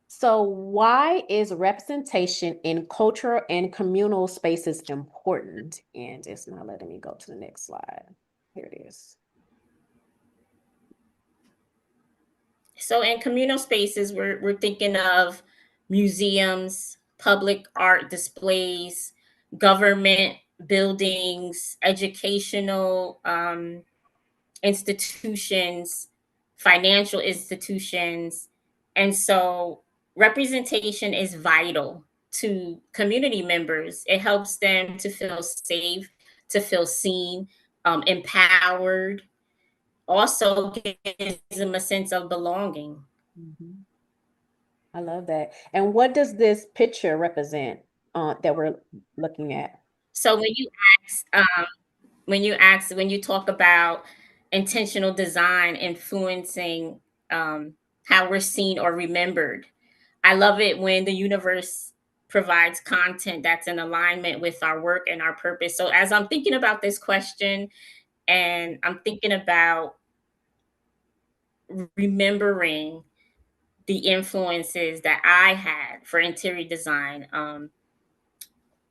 [SPEAKER 1] So, why is representation in cultural and communal spaces important? And it's not letting me go to the next slide. Here it is.
[SPEAKER 4] So in communal spaces, we're thinking of museums, public art displays, government buildings, educational institutions, financial institutions. And so representation is vital to community members. It helps them to feel safe, to feel seen, empowered, also gives them a sense of belonging.
[SPEAKER 1] Mm-hmm. I love that. And what does this picture represent that we're looking at?
[SPEAKER 4] So when you talk about intentional design influencing how we're seen or remembered, I love it when the universe provides content that's in alignment with our work and our purpose. So as I'm thinking about this question and I'm thinking about remembering the influences that I had for interior design,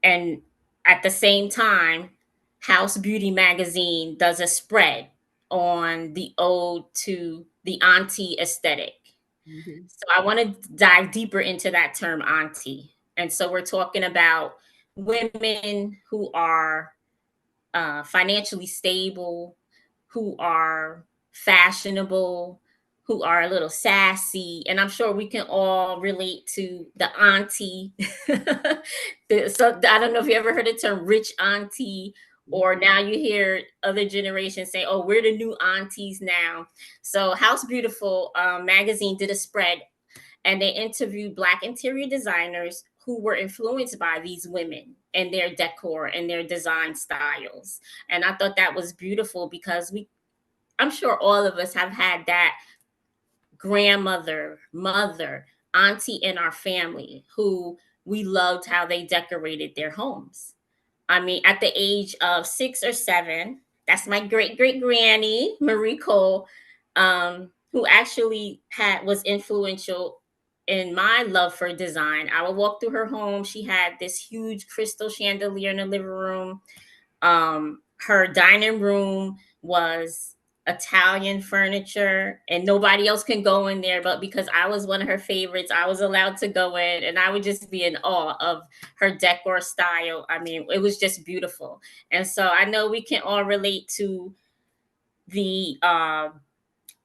[SPEAKER 4] and at the same time, House Beauty magazine does a spread on the ode to the auntie aesthetic.
[SPEAKER 1] Mm-hmm.
[SPEAKER 4] So I want to dive deeper into that term auntie. And so we're talking about women who are financially stable, who are fashionable, who are a little sassy. And I'm sure we can all relate to the auntie. So I don't know if you ever heard the term rich auntie, or now you hear other generations say, oh, we're the new aunties now. So House Beautiful magazine did a spread and they interviewed Black interior designers who were influenced by these women and their decor and their design styles. And I thought that was beautiful because I'm sure all of us have had that grandmother, mother, auntie in our family who we loved how they decorated their homes. I mean, at the age of 6 or 7, that's my great great granny, Marie Cole, who actually was influential in my love for design. I would walk through her home. She had this huge crystal chandelier in the living room. Her dining room was Italian furniture, and nobody else can go in there. But because I was one of her favorites, I was allowed to go in, and I would just be in awe of her decor style. I mean, it was just beautiful. And so I know we can all relate to the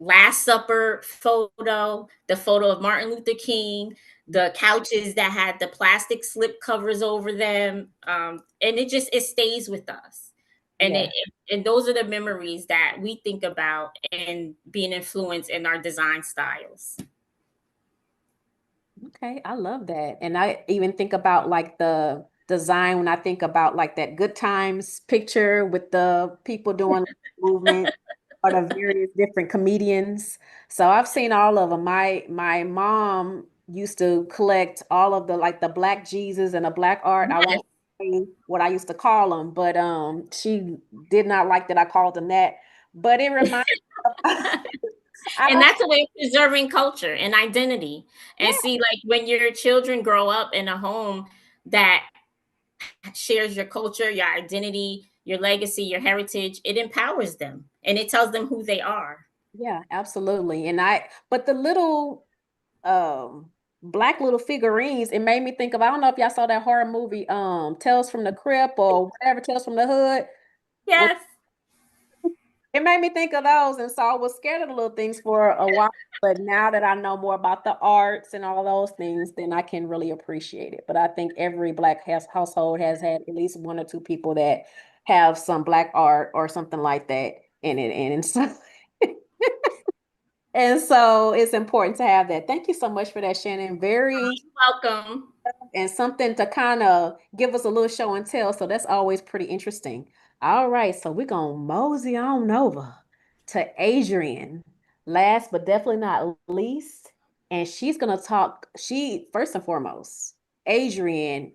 [SPEAKER 4] Last Supper photo, the photo of Martin Luther King, the couches that had the plastic slip covers over them, and it stays with us. And
[SPEAKER 1] Yeah.
[SPEAKER 4] and those are the memories that we think about and being influenced in our design styles.
[SPEAKER 1] Okay, I love that. And I even think about like the design when I think about like that Good Times picture with the people doing movement or the various different comedians. So I've seen all of them. My mom used to collect all of the like the Black Jesus and the Black art. I
[SPEAKER 4] Yes.
[SPEAKER 1] won't say what I used to call them, but she did not like that I called them that. But it reminds I
[SPEAKER 4] And
[SPEAKER 1] don't
[SPEAKER 4] that's a way of preserving culture and identity. And
[SPEAKER 1] yeah.
[SPEAKER 4] see, like when your children grow up in a home that shares your culture, your identity, your legacy, your heritage, it empowers them and it tells them who they are.
[SPEAKER 1] Yeah, absolutely. But the little black little figurines, it made me think of, I don't know if y'all saw that horror movie, Tales from the Crypt or whatever, Tales from the Hood. Well,
[SPEAKER 4] Yes.
[SPEAKER 1] it made me think of those. And so I was scared of the little things for a while. But now that I know more about the arts and all those things, then I can really appreciate it. But I think every black household has had at least one or two people that have some black art or something like that in it. And so And so it's important to have that. Thank you so much for that, Shannon. Very,
[SPEAKER 4] Welcome.
[SPEAKER 1] and something to kind of give us a little show and tell. So that's always pretty interesting. All right, so we're gonna mosey on over to Adrian. Last but definitely not least, and she's gonna talk. She first and foremost, Adrian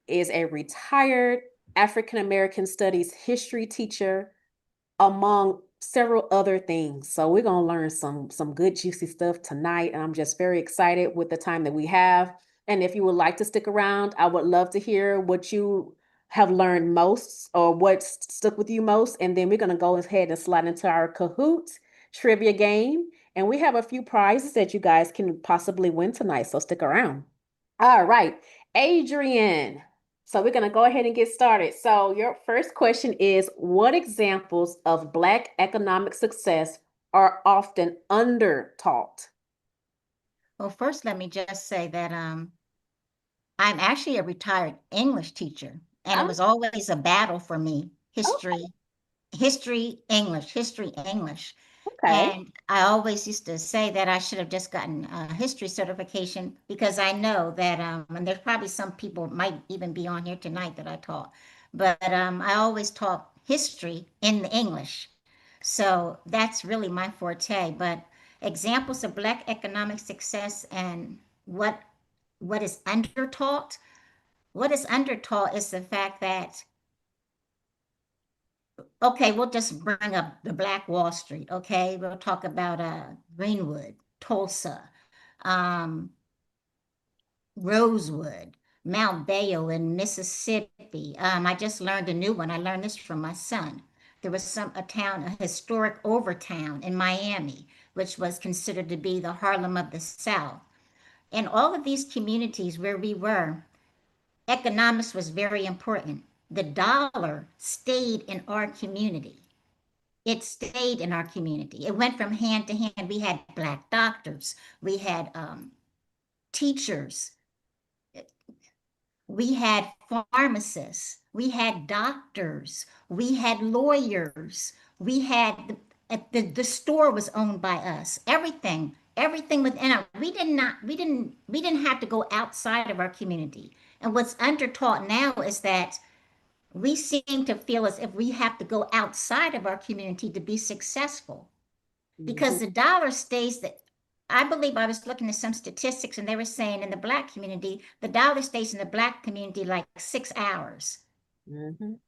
[SPEAKER 1] is a retired African American Studies history teacher, among several other things. So we're gonna learn some good juicy stuff tonight, and I'm just very excited with the time that we have. And if you would like to stick around, I would love to hear what you have learned most or what stuck with you most. And then we're gonna go ahead and slide into our Kahoot trivia game. And we have a few prizes that you guys can possibly win tonight. So stick around. All right, Adrian. So we're going to go ahead and get started. So your first question is, what examples of Black economic success are often under-taught?
[SPEAKER 3] Well, first, let me just say that I'm actually a retired English teacher, and it
[SPEAKER 1] Oh,
[SPEAKER 3] was always a battle for me,
[SPEAKER 1] okay,
[SPEAKER 3] history, English.
[SPEAKER 1] okay.
[SPEAKER 3] And I always used to say that I should have just gotten a history certification because I know that, and there's probably some people might even be on here tonight that I taught, but I always taught history in the English. So that's really my forte. But examples of Black economic success and what is undertaught. What is undertaught is the fact that, okay, we'll just bring up the Black Wall Street. Okay, we'll talk about Greenwood, Tulsa, um, Rosewood, Mount Bayo in Mississippi. I just learned a new one. I learned this from my son. There was a historic Overtown in Miami, which was considered to be the Harlem of the South. In all of these communities where we were, economics was very important. The dollar stayed in our community. It stayed in our community. It went from hand to hand. We had Black doctors, we had teachers, we had pharmacists, we had doctors, we had lawyers, we had the store was owned by us. Everything within our, we didn't have to go outside of our community. And what's undertaught now is that we seem to feel as if we have to go outside of our community to be successful because
[SPEAKER 1] Mhm,
[SPEAKER 3] the dollar stays that. I believe I was looking at some statistics and they were saying in the Black community, the dollar stays in the Black community like 6 hours.
[SPEAKER 1] mhm,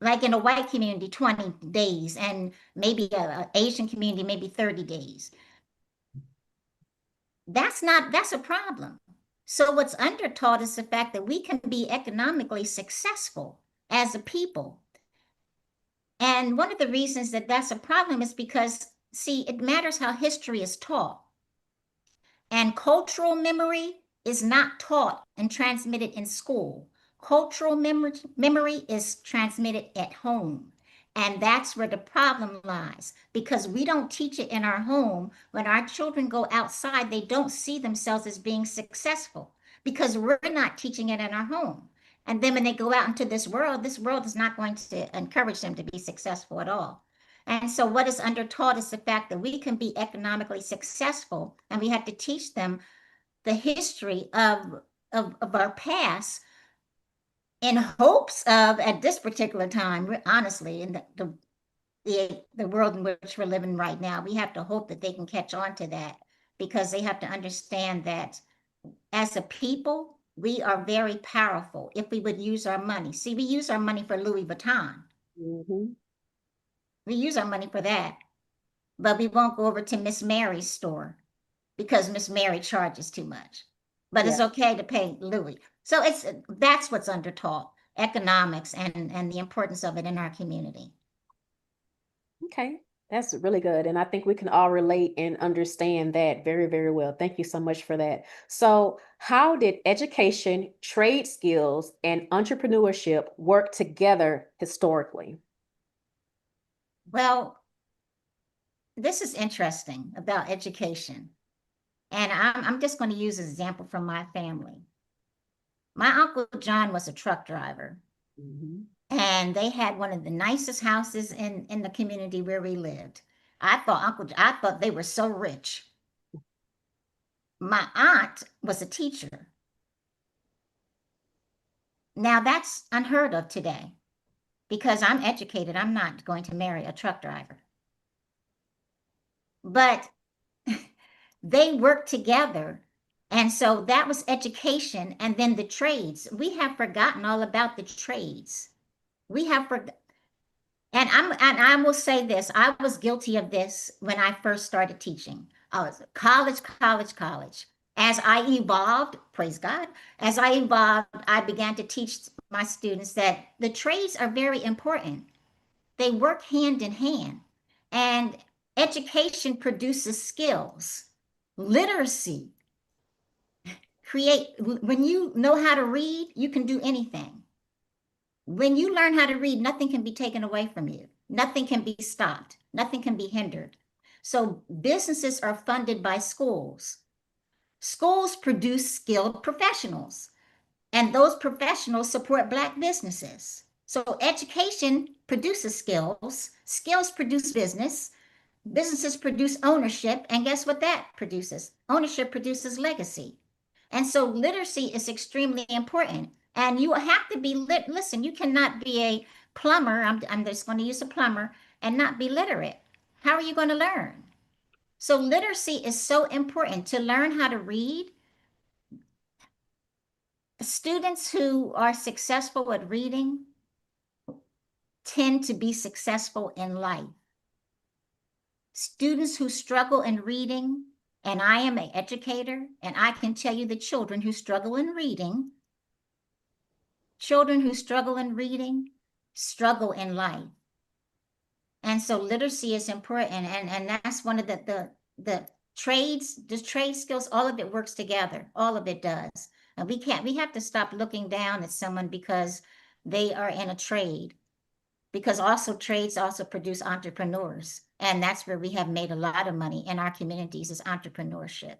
[SPEAKER 3] Like in a white community, 20 days, and maybe a Asian community, maybe 30 days. That's a problem. So what's undertaught is the fact that we can be economically successful as a people. And one of the reasons that that's a problem is because, see, it matters how history is taught. And cultural memory is not taught and transmitted in school. Memory is transmitted at home. And that's where the problem lies because we don't teach it in our home. When our children go outside, they don't see themselves as being successful because we're not teaching it in our home. And then when they go out into this world is not going to encourage them to be successful at all. And so, what is undertaught is the fact that we can be economically successful, and we have to teach them the history of our past in hopes of, at this particular time, honestly, in the world in which we're living right now, we have to hope that they can catch on to that because they have to understand that as a people, we are very powerful if we would use our money. See, we use our money for Louis Vuitton.
[SPEAKER 1] mhm.
[SPEAKER 3] We use our money for that, but we won't go over to Miss Mary's store because Miss Mary charges too much. But
[SPEAKER 1] Yeah.
[SPEAKER 3] it's okay to pay Louis. So that's what's undertaught, economics and the importance of it in our community.
[SPEAKER 1] Okay. That's really good. And I think we can all relate and understand that very, very well. Thank you so much for that. So, how did education, trade skills, and entrepreneurship work together historically?
[SPEAKER 3] Well, this is interesting about education. And I'm just going to use an example from my family. My Uncle John was a truck driver,
[SPEAKER 1] Mhm.
[SPEAKER 3] and they had one of the nicest houses in the community where we lived. I thought they were so rich. My aunt was a teacher. Now that's unheard of today because I'm educated. I'm not going to marry a truck driver. But they worked together. And so that was education. And then the trades. We have forgotten all about the trades. We have forgotten. And I will say this, I was guilty of this when I first started teaching. I was college. As I evolved, praise God, as I evolved, I began to teach my students that the trades are very important. They work hand in hand. And education produces skills. Literacy when you know how to read, you can do anything. When you learn how to read, nothing can be taken away from you. Nothing can be stopped. Nothing can be hindered. So businesses are funded by schools. Schools produce skilled professionals, and those professionals support Black businesses. So education produces skills. Skills produce business. Businesses produce ownership, and guess what that produces? Ownership produces legacy. And so literacy is extremely important. And you have to be listen, you cannot be a plumber. I'm just going to use a plumber and not be literate. How are you going to learn? So literacy is so important to learn how to read. Students who are successful at reading tend to be successful in life. Students who struggle in reading, and I am an educator, and I can tell you the children who struggle in reading struggle in life. And so literacy is important. And that's one of the trades, the trade skills, all of it works together. All of it does. And we have to stop looking down at someone because they are in a trade. Because also trades also produce entrepreneurs. And that's where we have made a lot of money in our communities is entrepreneurship.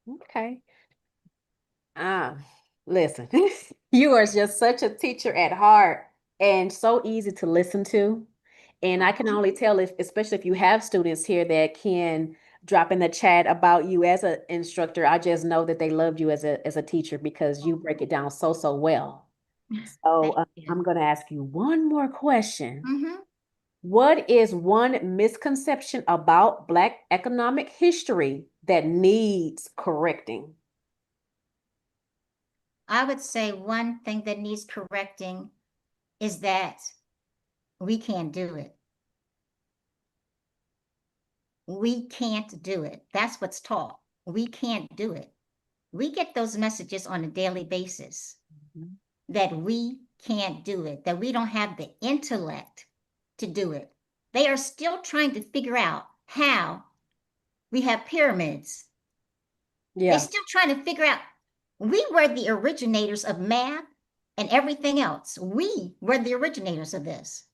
[SPEAKER 1] Okay. Listen, you are just such a teacher at heart and so easy to listen to. And I can only tell if, especially if you have students here that can drop in the chat about you as an instructor, I just know that they loved you as a teacher because you break it down so well. So I'm going to ask you one more question.
[SPEAKER 3] Mm-hmm.
[SPEAKER 1] What is one misconception about Black economic history that needs correcting?
[SPEAKER 3] I would say one thing that needs correcting is that we can't do it. We can't do it. That's what's taught. We can't do it. We get those messages on a daily basis that we can't do it, that we don't have the intellect to do it. They are still trying to figure out how we have pyramids.
[SPEAKER 1] Yeah.
[SPEAKER 3] They're still trying to figure out. We were the originators of math and everything else. We were the originators of this.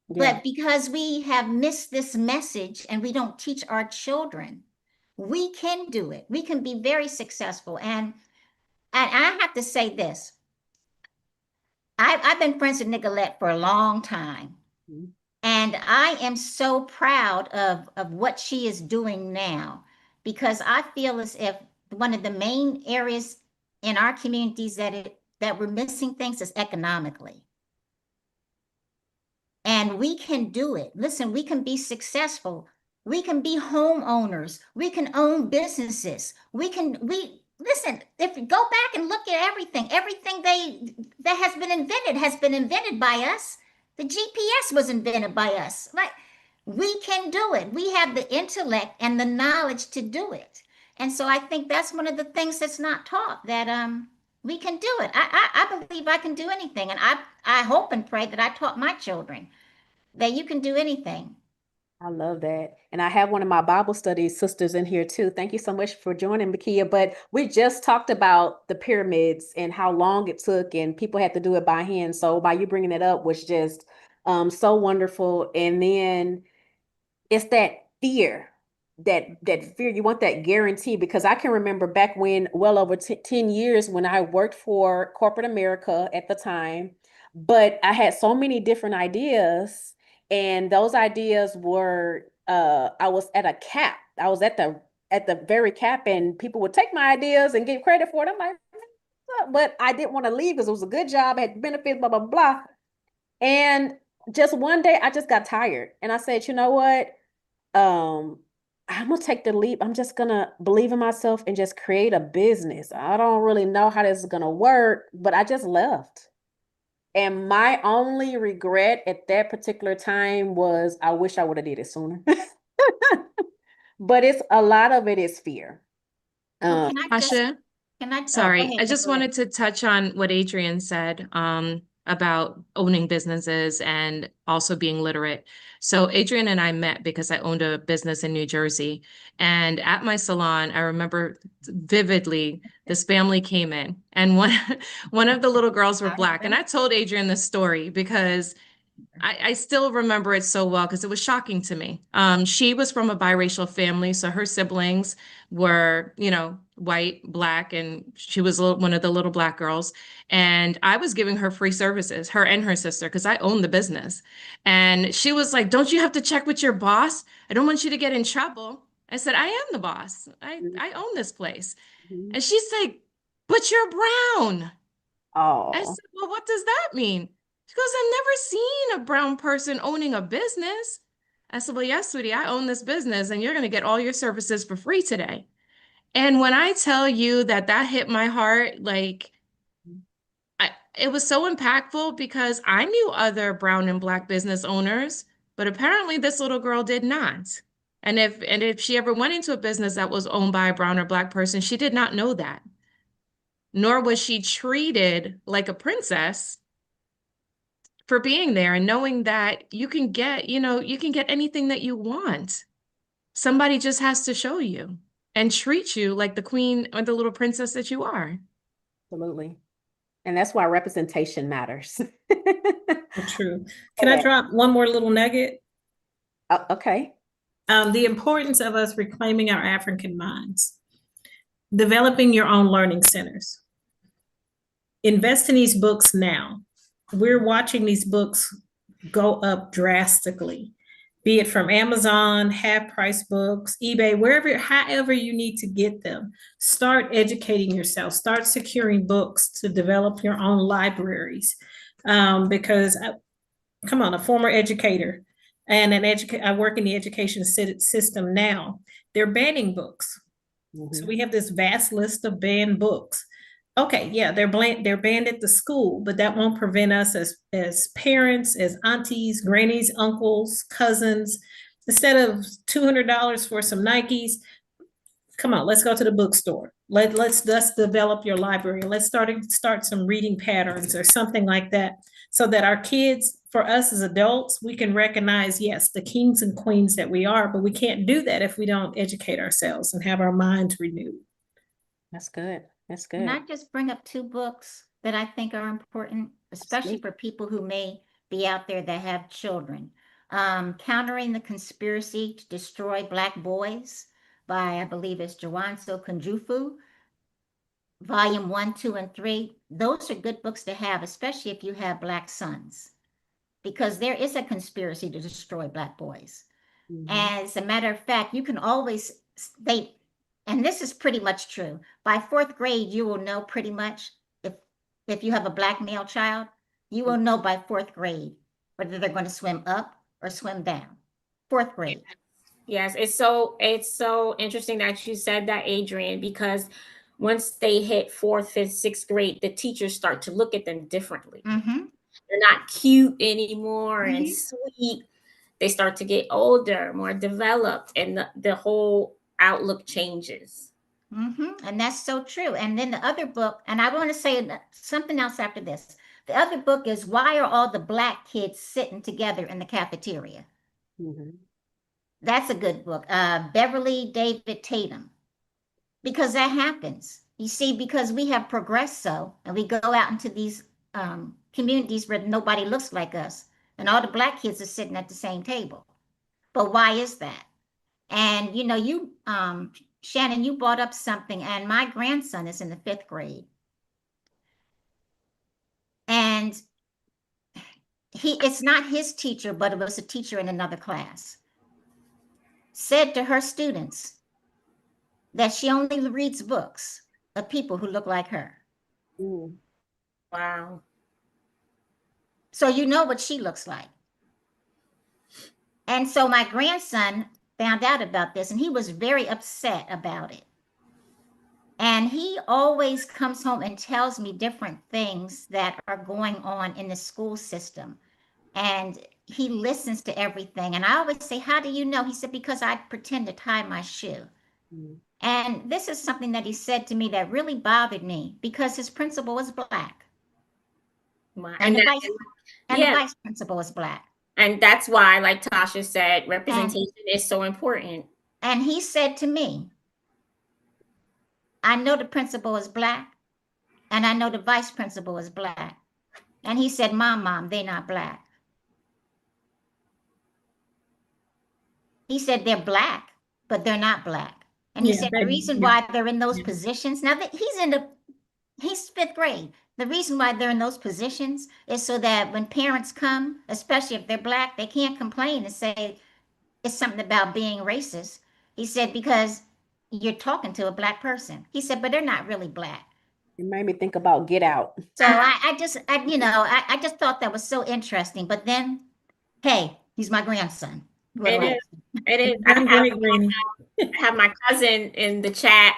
[SPEAKER 1] Yeah.
[SPEAKER 3] But because we have missed this message and we don't teach our children, we can do it. We can be very successful. And I have to say this. I've been friends with Nicolette for a long time. Mm-hmm. And I am so proud of what she is doing now, because I feel as if one of the main areas in our communities that we're missing things is economically. And we can do it. Listen, we can be successful. We can be homeowners. We can own businesses. Listen, if you go back and look at everything that has been invented by us. The GPS was invented by us. Like, we can do it. We have the intellect and the knowledge to do it. And so I think that's one of the things that's not taught, that we can do it. I believe I can do anything. And I hope and pray that I taught my children that you can do anything.
[SPEAKER 1] I love that. And I have one of my Bible study sisters in here too. Thank you so much for joining, Makia. But we just talked about the pyramids and how long it took and people had to do it by hand. So by you bringing it up was just so wonderful. And then it's that fear, that fear. You want that guarantee, because I can remember back when, well over 10 years when I worked for corporate America at the time, but I had so many different ideas. And those ideas were, I was at a cap. I was at the very cap, and people would take my ideas and give credit for it. I'm like, but I didn't want to leave because it was a good job, I had benefits, blah, blah, blah. And just one day I just got tired. And I said, you know what? I'm gonna take the leap. I'm just gonna believe in myself and just create a business. I don't really know how this is gonna work, but I just left. And my only regret at that particular time was I wish I would have did it sooner. But it's a lot of it is fear.
[SPEAKER 3] Well, can I just,
[SPEAKER 2] Tasha,
[SPEAKER 3] can I, oh, go
[SPEAKER 2] sorry,
[SPEAKER 3] ahead,
[SPEAKER 2] I just
[SPEAKER 3] go ahead.
[SPEAKER 2] wanted to touch on what Adrian said about owning businesses and also being literate. So Adrian and I met because I owned a business in New Jersey. And at my salon, I remember vividly this family came in, and one of the little girls were Black. And I told Adrian this story because I still remember it so well because it was shocking to me. She was from a biracial family, so her siblings were, white, Black, and she was one of the little Black girls. And I was giving her free services, her and her sister, because I owned the business. And she was like, "Don't you have to check with your boss? I don't want you to get in trouble." I said, "I am the boss. I own this place."
[SPEAKER 1] Mhm.
[SPEAKER 2] And she's like, "But you're brown." I
[SPEAKER 1] Oh,
[SPEAKER 2] said, "Well, what does that mean?" She goes, "I've never seen a brown person owning a business." I said, "Well, yes, sweetie, I own this business and you're going to get all your services for free today." And when I tell you that that hit my heart, like it was so impactful because I knew other brown and Black business owners, but apparently this little girl did not. And if she ever went into a business that was owned by a brown or Black person, she did not know that. Nor was she treated like a princess for being there and knowing that you can get anything that you want. Somebody just has to show you and treat you like the queen or the little princess that you are.
[SPEAKER 1] absolutely. And that's why representation matters.
[SPEAKER 5] True. Can I drop one more little nugget?
[SPEAKER 1] Okay.
[SPEAKER 5] The importance of us reclaiming our African minds, developing your own learning centers. Invest in these books now. We're watching these books go up drastically, be it from Amazon, half price books, eBay, wherever, however you need to get them. Start educating yourself, start securing books to develop your own libraries. Because come on, a former educator and I work in the education system now. They're banning books. So we have this vast list of banned books. Okay, yeah, they're banned at the school, but that won't prevent us as parents, as aunties, grannies, uncles, cousins. Instead of $200 for some Nikes, come on, let's go to the bookstore. Let's develop your library. Let's start some reading patterns or something like that, so that our kids, for us as adults, we can recognize, yes, the kings and queens that we are, but we can't do that if we don't educate ourselves and have our minds renewed.
[SPEAKER 1] That's good. That's
[SPEAKER 3] Can
[SPEAKER 1] good.
[SPEAKER 3] I just bring up two books that I think are important, especially for people who may be out there that have children? Countering the Conspiracy to Destroy Black Boys by, I believe it's Jawanso Kunjufu, volume 1, 2, and 3. Those are good books to have, especially if you have Black sons, because there is a conspiracy to destroy Black boys. As a matter of fact, you can always state, and this is pretty much true, by fourth grade, you will know pretty much if you have a Black male child, you will know by fourth grade whether they're going to swim up or swim down. Fourth grade.
[SPEAKER 4] Yes, it's so interesting that you said that, Adrian, because once they hit fourth, fifth, sixth grade, the teachers start to look at them differently. They're not cute anymore and sweet. They start to get older, more developed, and the whole outlook changes.
[SPEAKER 3] And that's so true. And then the other book, and I want to say something else after this. The other book is Why Are All the Black Kids Sitting Together in the Cafeteria? That's a good book. Beverly David Tatum. Because that happens. You see, because we have progressed so, and we go out into these communities where nobody looks like us, and all the Black kids are sitting at the same table. But why is that? And you Shannon, you brought up something, and my grandson is in the 5th grade. And it's not his teacher, but it was a teacher in another class, said to her students that she only reads books of people who look like her.
[SPEAKER 1] Mm.
[SPEAKER 4] Wow.
[SPEAKER 3] So you know what she looks like. And so my grandson found out about this and he was very upset about it. And he always comes home and tells me different things that are going on in the school system. And he listens to everything. And I always say, how do you know? He said, because I pretend to tie my shoe.
[SPEAKER 1] Mm.
[SPEAKER 3] And this is something that he said to me that really bothered me because his principal was black.
[SPEAKER 4] Wow.
[SPEAKER 3] And the vice
[SPEAKER 4] yeah.
[SPEAKER 3] the vice principal was black.
[SPEAKER 4] And that's why, like Tasha said, representation is so important.
[SPEAKER 3] And he said to me, I know the principal is black, and I know the vice principal is black. And he said, Mom, they're not black. He said they're black, but they're not black. And he said the reason why they're in those positions, now that he's fifth grade. The reason why they're in those positions is so that when parents come, especially if they're black, they can't complain and say it's something about being racist. He said, because you're talking to a black person. He said, but they're not really black.
[SPEAKER 1] It made me think about Get Out.
[SPEAKER 3] So I just thought that was so interesting. But then, hey, he's my grandson.
[SPEAKER 4] It is. It is. I have my cousin in the chat.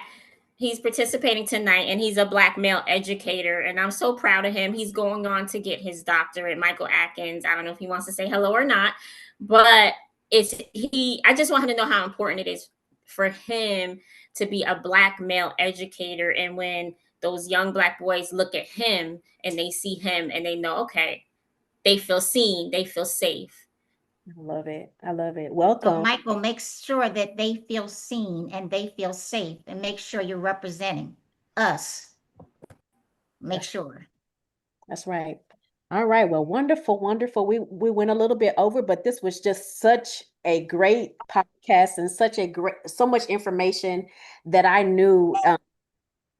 [SPEAKER 4] He's participating tonight and he's a black male educator. And I'm so proud of him. He's going on to get his doctorate, Michael Atkins. I don't know if he wants to say hello or not, but I just want him to know how important it is for him to be a black male educator. And when those young black boys look at him and they see him and they know, okay, they feel seen, they feel safe.
[SPEAKER 1] I love it. I love it. Welcome.
[SPEAKER 3] So Michael, make sure that they feel seen and they feel safe, and make sure you're representing us. Make sure. That's
[SPEAKER 1] right. All right. Well, wonderful, wonderful. We went a little bit over, but this was just such a great podcast and so much information that I knew,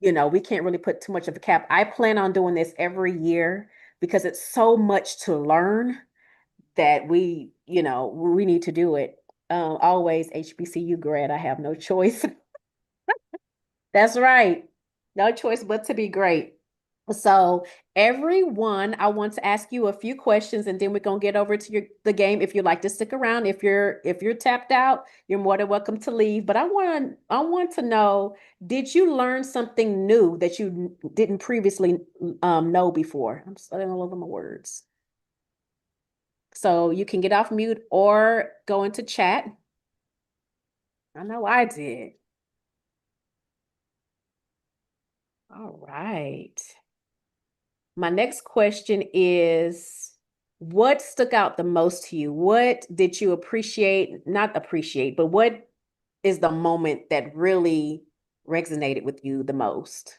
[SPEAKER 1] we can't really put too much of a cap. I plan on doing this every year because it's so much to learn that we need to do it. Always HBCU grad, I have no choice. That's right. No choice but to be great. So everyone, I want to ask you a few questions and then we're going to get over to the game. If you'd like to stick around, if you're tapped out, you're more than welcome to leave. But I want to know, did you learn something new that you didn't previously know before? I'm studying all over my words. So you can get off mute or go into chat. I know I did. All right. My next question is, what stuck out the most to you? What did you not appreciate, but what is the moment that really resonated with you the most?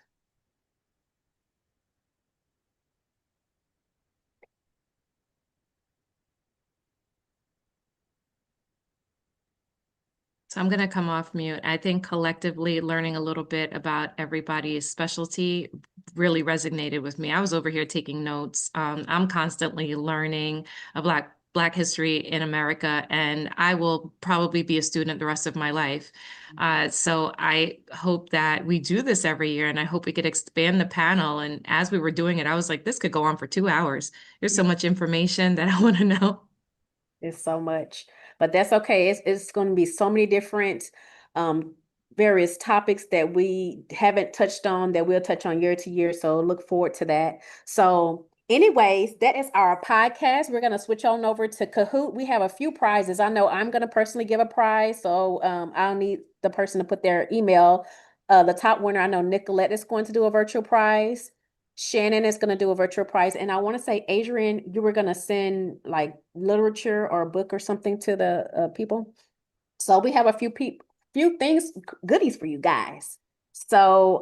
[SPEAKER 2] So I'm going to come off mute. I think collectively learning a little bit about everybody's specialty really resonated with me. I was over here taking notes. I'm constantly learning a Black history in America, and I will probably be a student the rest of my life. So I hope that we do this every year, and I hope we could expand the panel. And as we were doing it, I was like, this could go on for 2 hours. There's so much information that I want to know.
[SPEAKER 1] It's so much, but that's okay. It's going to be so many different various topics that we haven't touched on that we'll touch on year to year. So look forward to that. So anyways, that is our podcast. We're going to switch on over to Kahoot. We have a few prizes. I know I'm going to personally give a prize. So I'll need the person to put their email. The top winner, I know Nicolette is going to do a virtual prize. Shannon is going to do a virtual prize. And I want to say, Adrian, you were going to send like literature or a book or something to the people. So we have a few things, goodies for you guys. So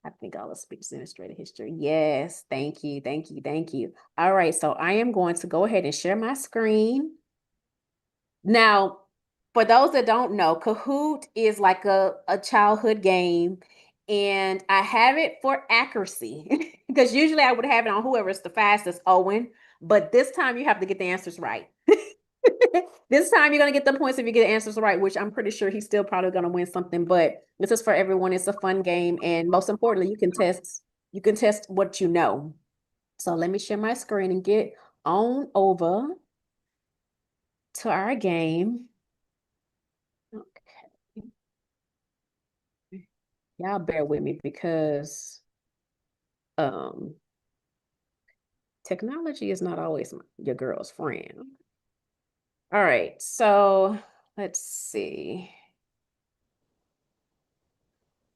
[SPEAKER 1] I think all the speech illustrated history. Yes. Thank you. Thank you. Thank you. All right. So I am going to go ahead and share my screen. Now, for those that don't know, Kahoot is like a childhood game. And I have it for accuracy because usually I would have it on whoever's the fastest, Owen. But this time you have to get the answers right. This time you're going to get the points if you get the answers right, which I'm pretty sure he's still probably going to win something. But this is for everyone. It's a fun game. And most importantly, you can test what you know. So let me share my screen and get on over to our game. Okay. Y'all bear with me because technology is not always your girl's friend. All right, so let's see.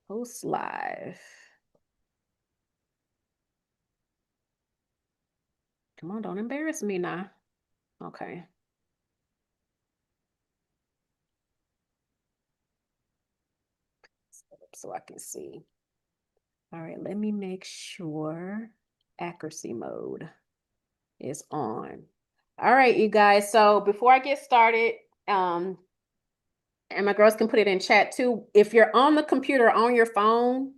[SPEAKER 1] Post live. Come on, don't embarrass me now. Okay. So I can see. All right, let me make sure accuracy mode is on. All right, you guys. So before I get started, and my girls can put it in chat too. If you're on the computer, on your phone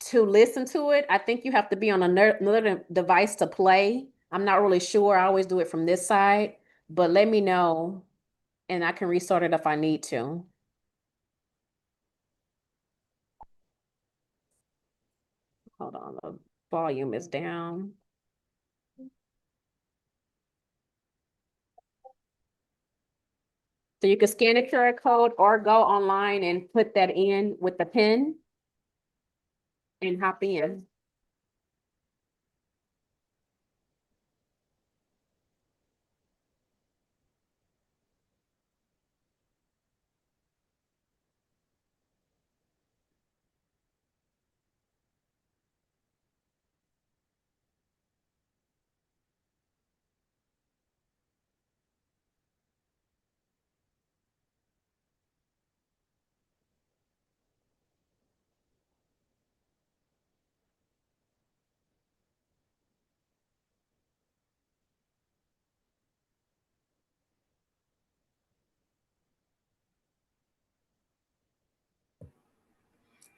[SPEAKER 1] to listen to it, I think you have to be on another device to play. I'm not really sure. I always do it from this side, but let me know and I can restart it if I need to. Hold on, the volume is down. So you can scan a QR code or go online and put that in with the pen and hop in.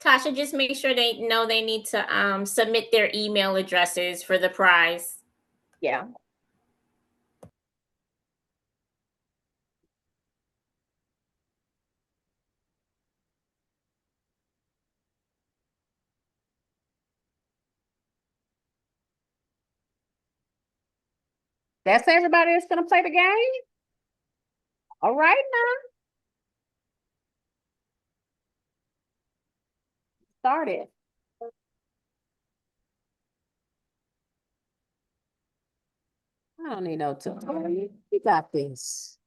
[SPEAKER 4] Tasha, just make sure they know they need to submit their email addresses for the prize.
[SPEAKER 1] Yeah. That's everybody that's gonna play the game? All right now. Start it. I don't need no tutorial. You got this.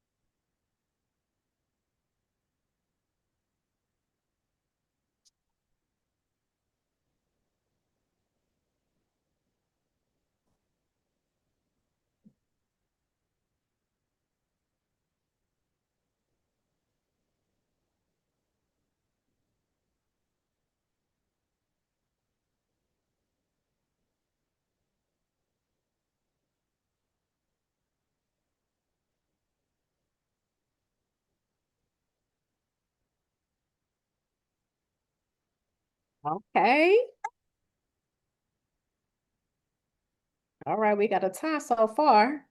[SPEAKER 1] Okay. All right, we got a tie so far.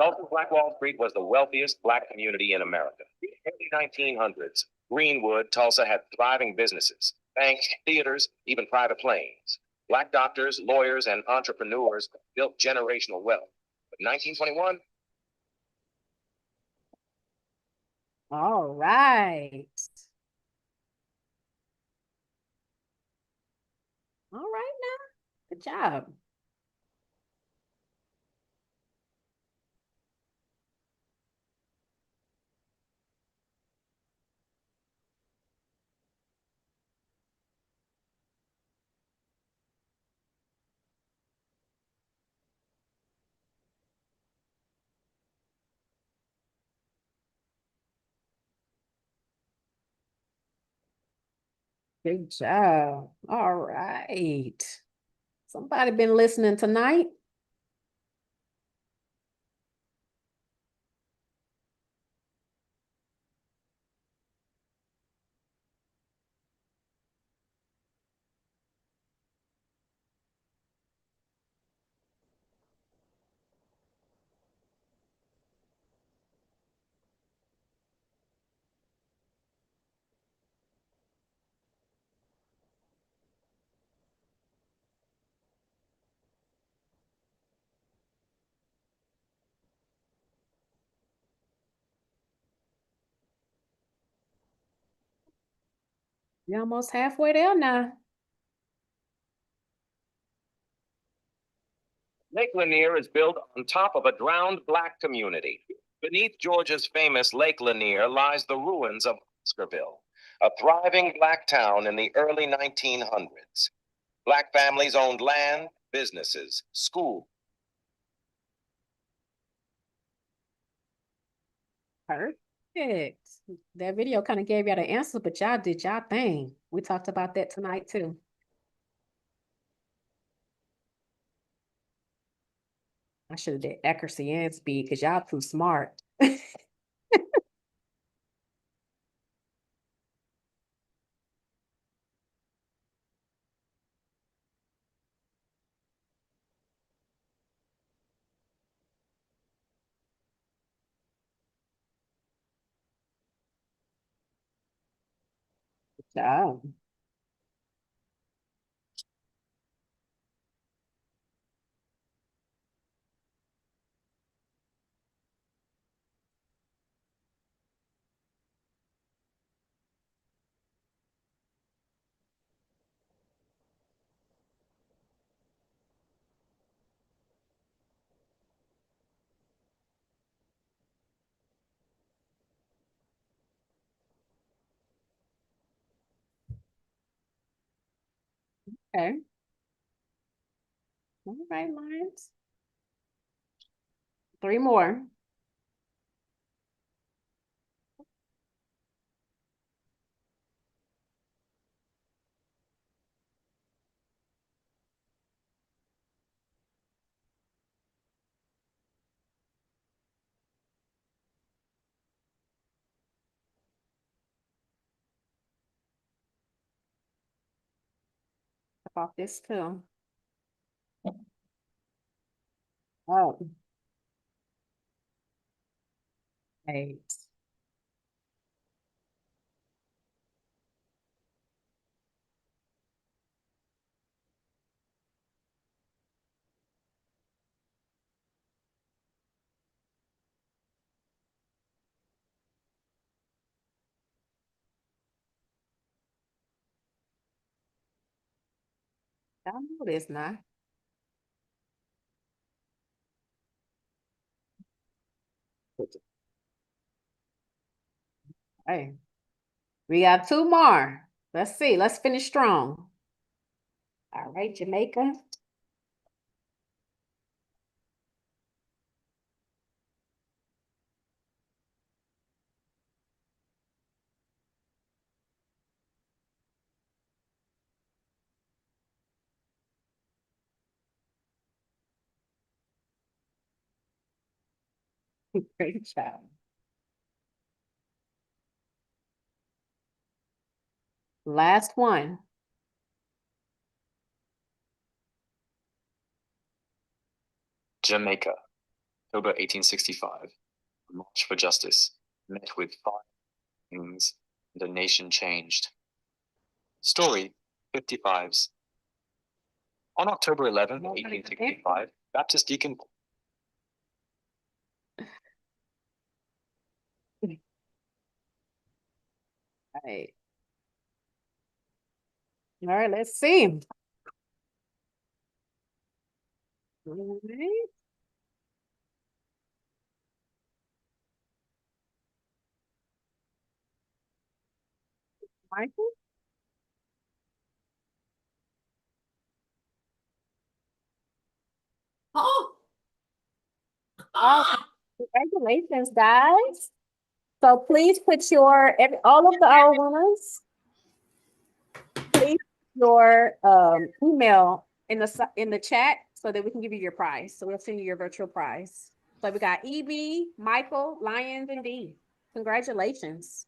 [SPEAKER 6] Tulsa's Black Wall Street was the wealthiest Black community in America. In the early 1900s, Greenwood, Tulsa had thriving businesses, banks, theaters, even private planes. Black doctors, lawyers, and entrepreneurs built generational wealth. But 1921,
[SPEAKER 1] All right. All right now. Good job. Good job. All right. Somebody been listening tonight? You're almost halfway there now.
[SPEAKER 6] Lake Lanier is built on top of a drowned Black community. Beneath Georgia's famous Lake Lanier lies the ruins of Oscarville, a thriving Black town in the early 1900s. Black families owned land, businesses, schools.
[SPEAKER 1] Perfect. That video kind of gave y'all the answer, but y'all did y'all thing. We talked about that tonight too. I should have did accuracy and speed because y'all too smart. Good job. Okay. All right, Lions. 3 more. Off this too. Oh. 8. I know this now. Hey, we got 2 more. Let's see. Let's finish strong. All right, Jamaica. Great job. Last one.
[SPEAKER 7] Jamaica, October 1865. March for Justice met with 5 kings and a nation changed. Story 55s. On October 11, 1865, Baptist Deacon
[SPEAKER 1] Right. All right, let's see. All right. Michael? Oh, congratulations, guys. So please put your all of the our winners, please put your email in the chat so that we can give you your prize. So we'll send you your virtual prize. So we got EB, Michael, Lyons, and D. Congratulations.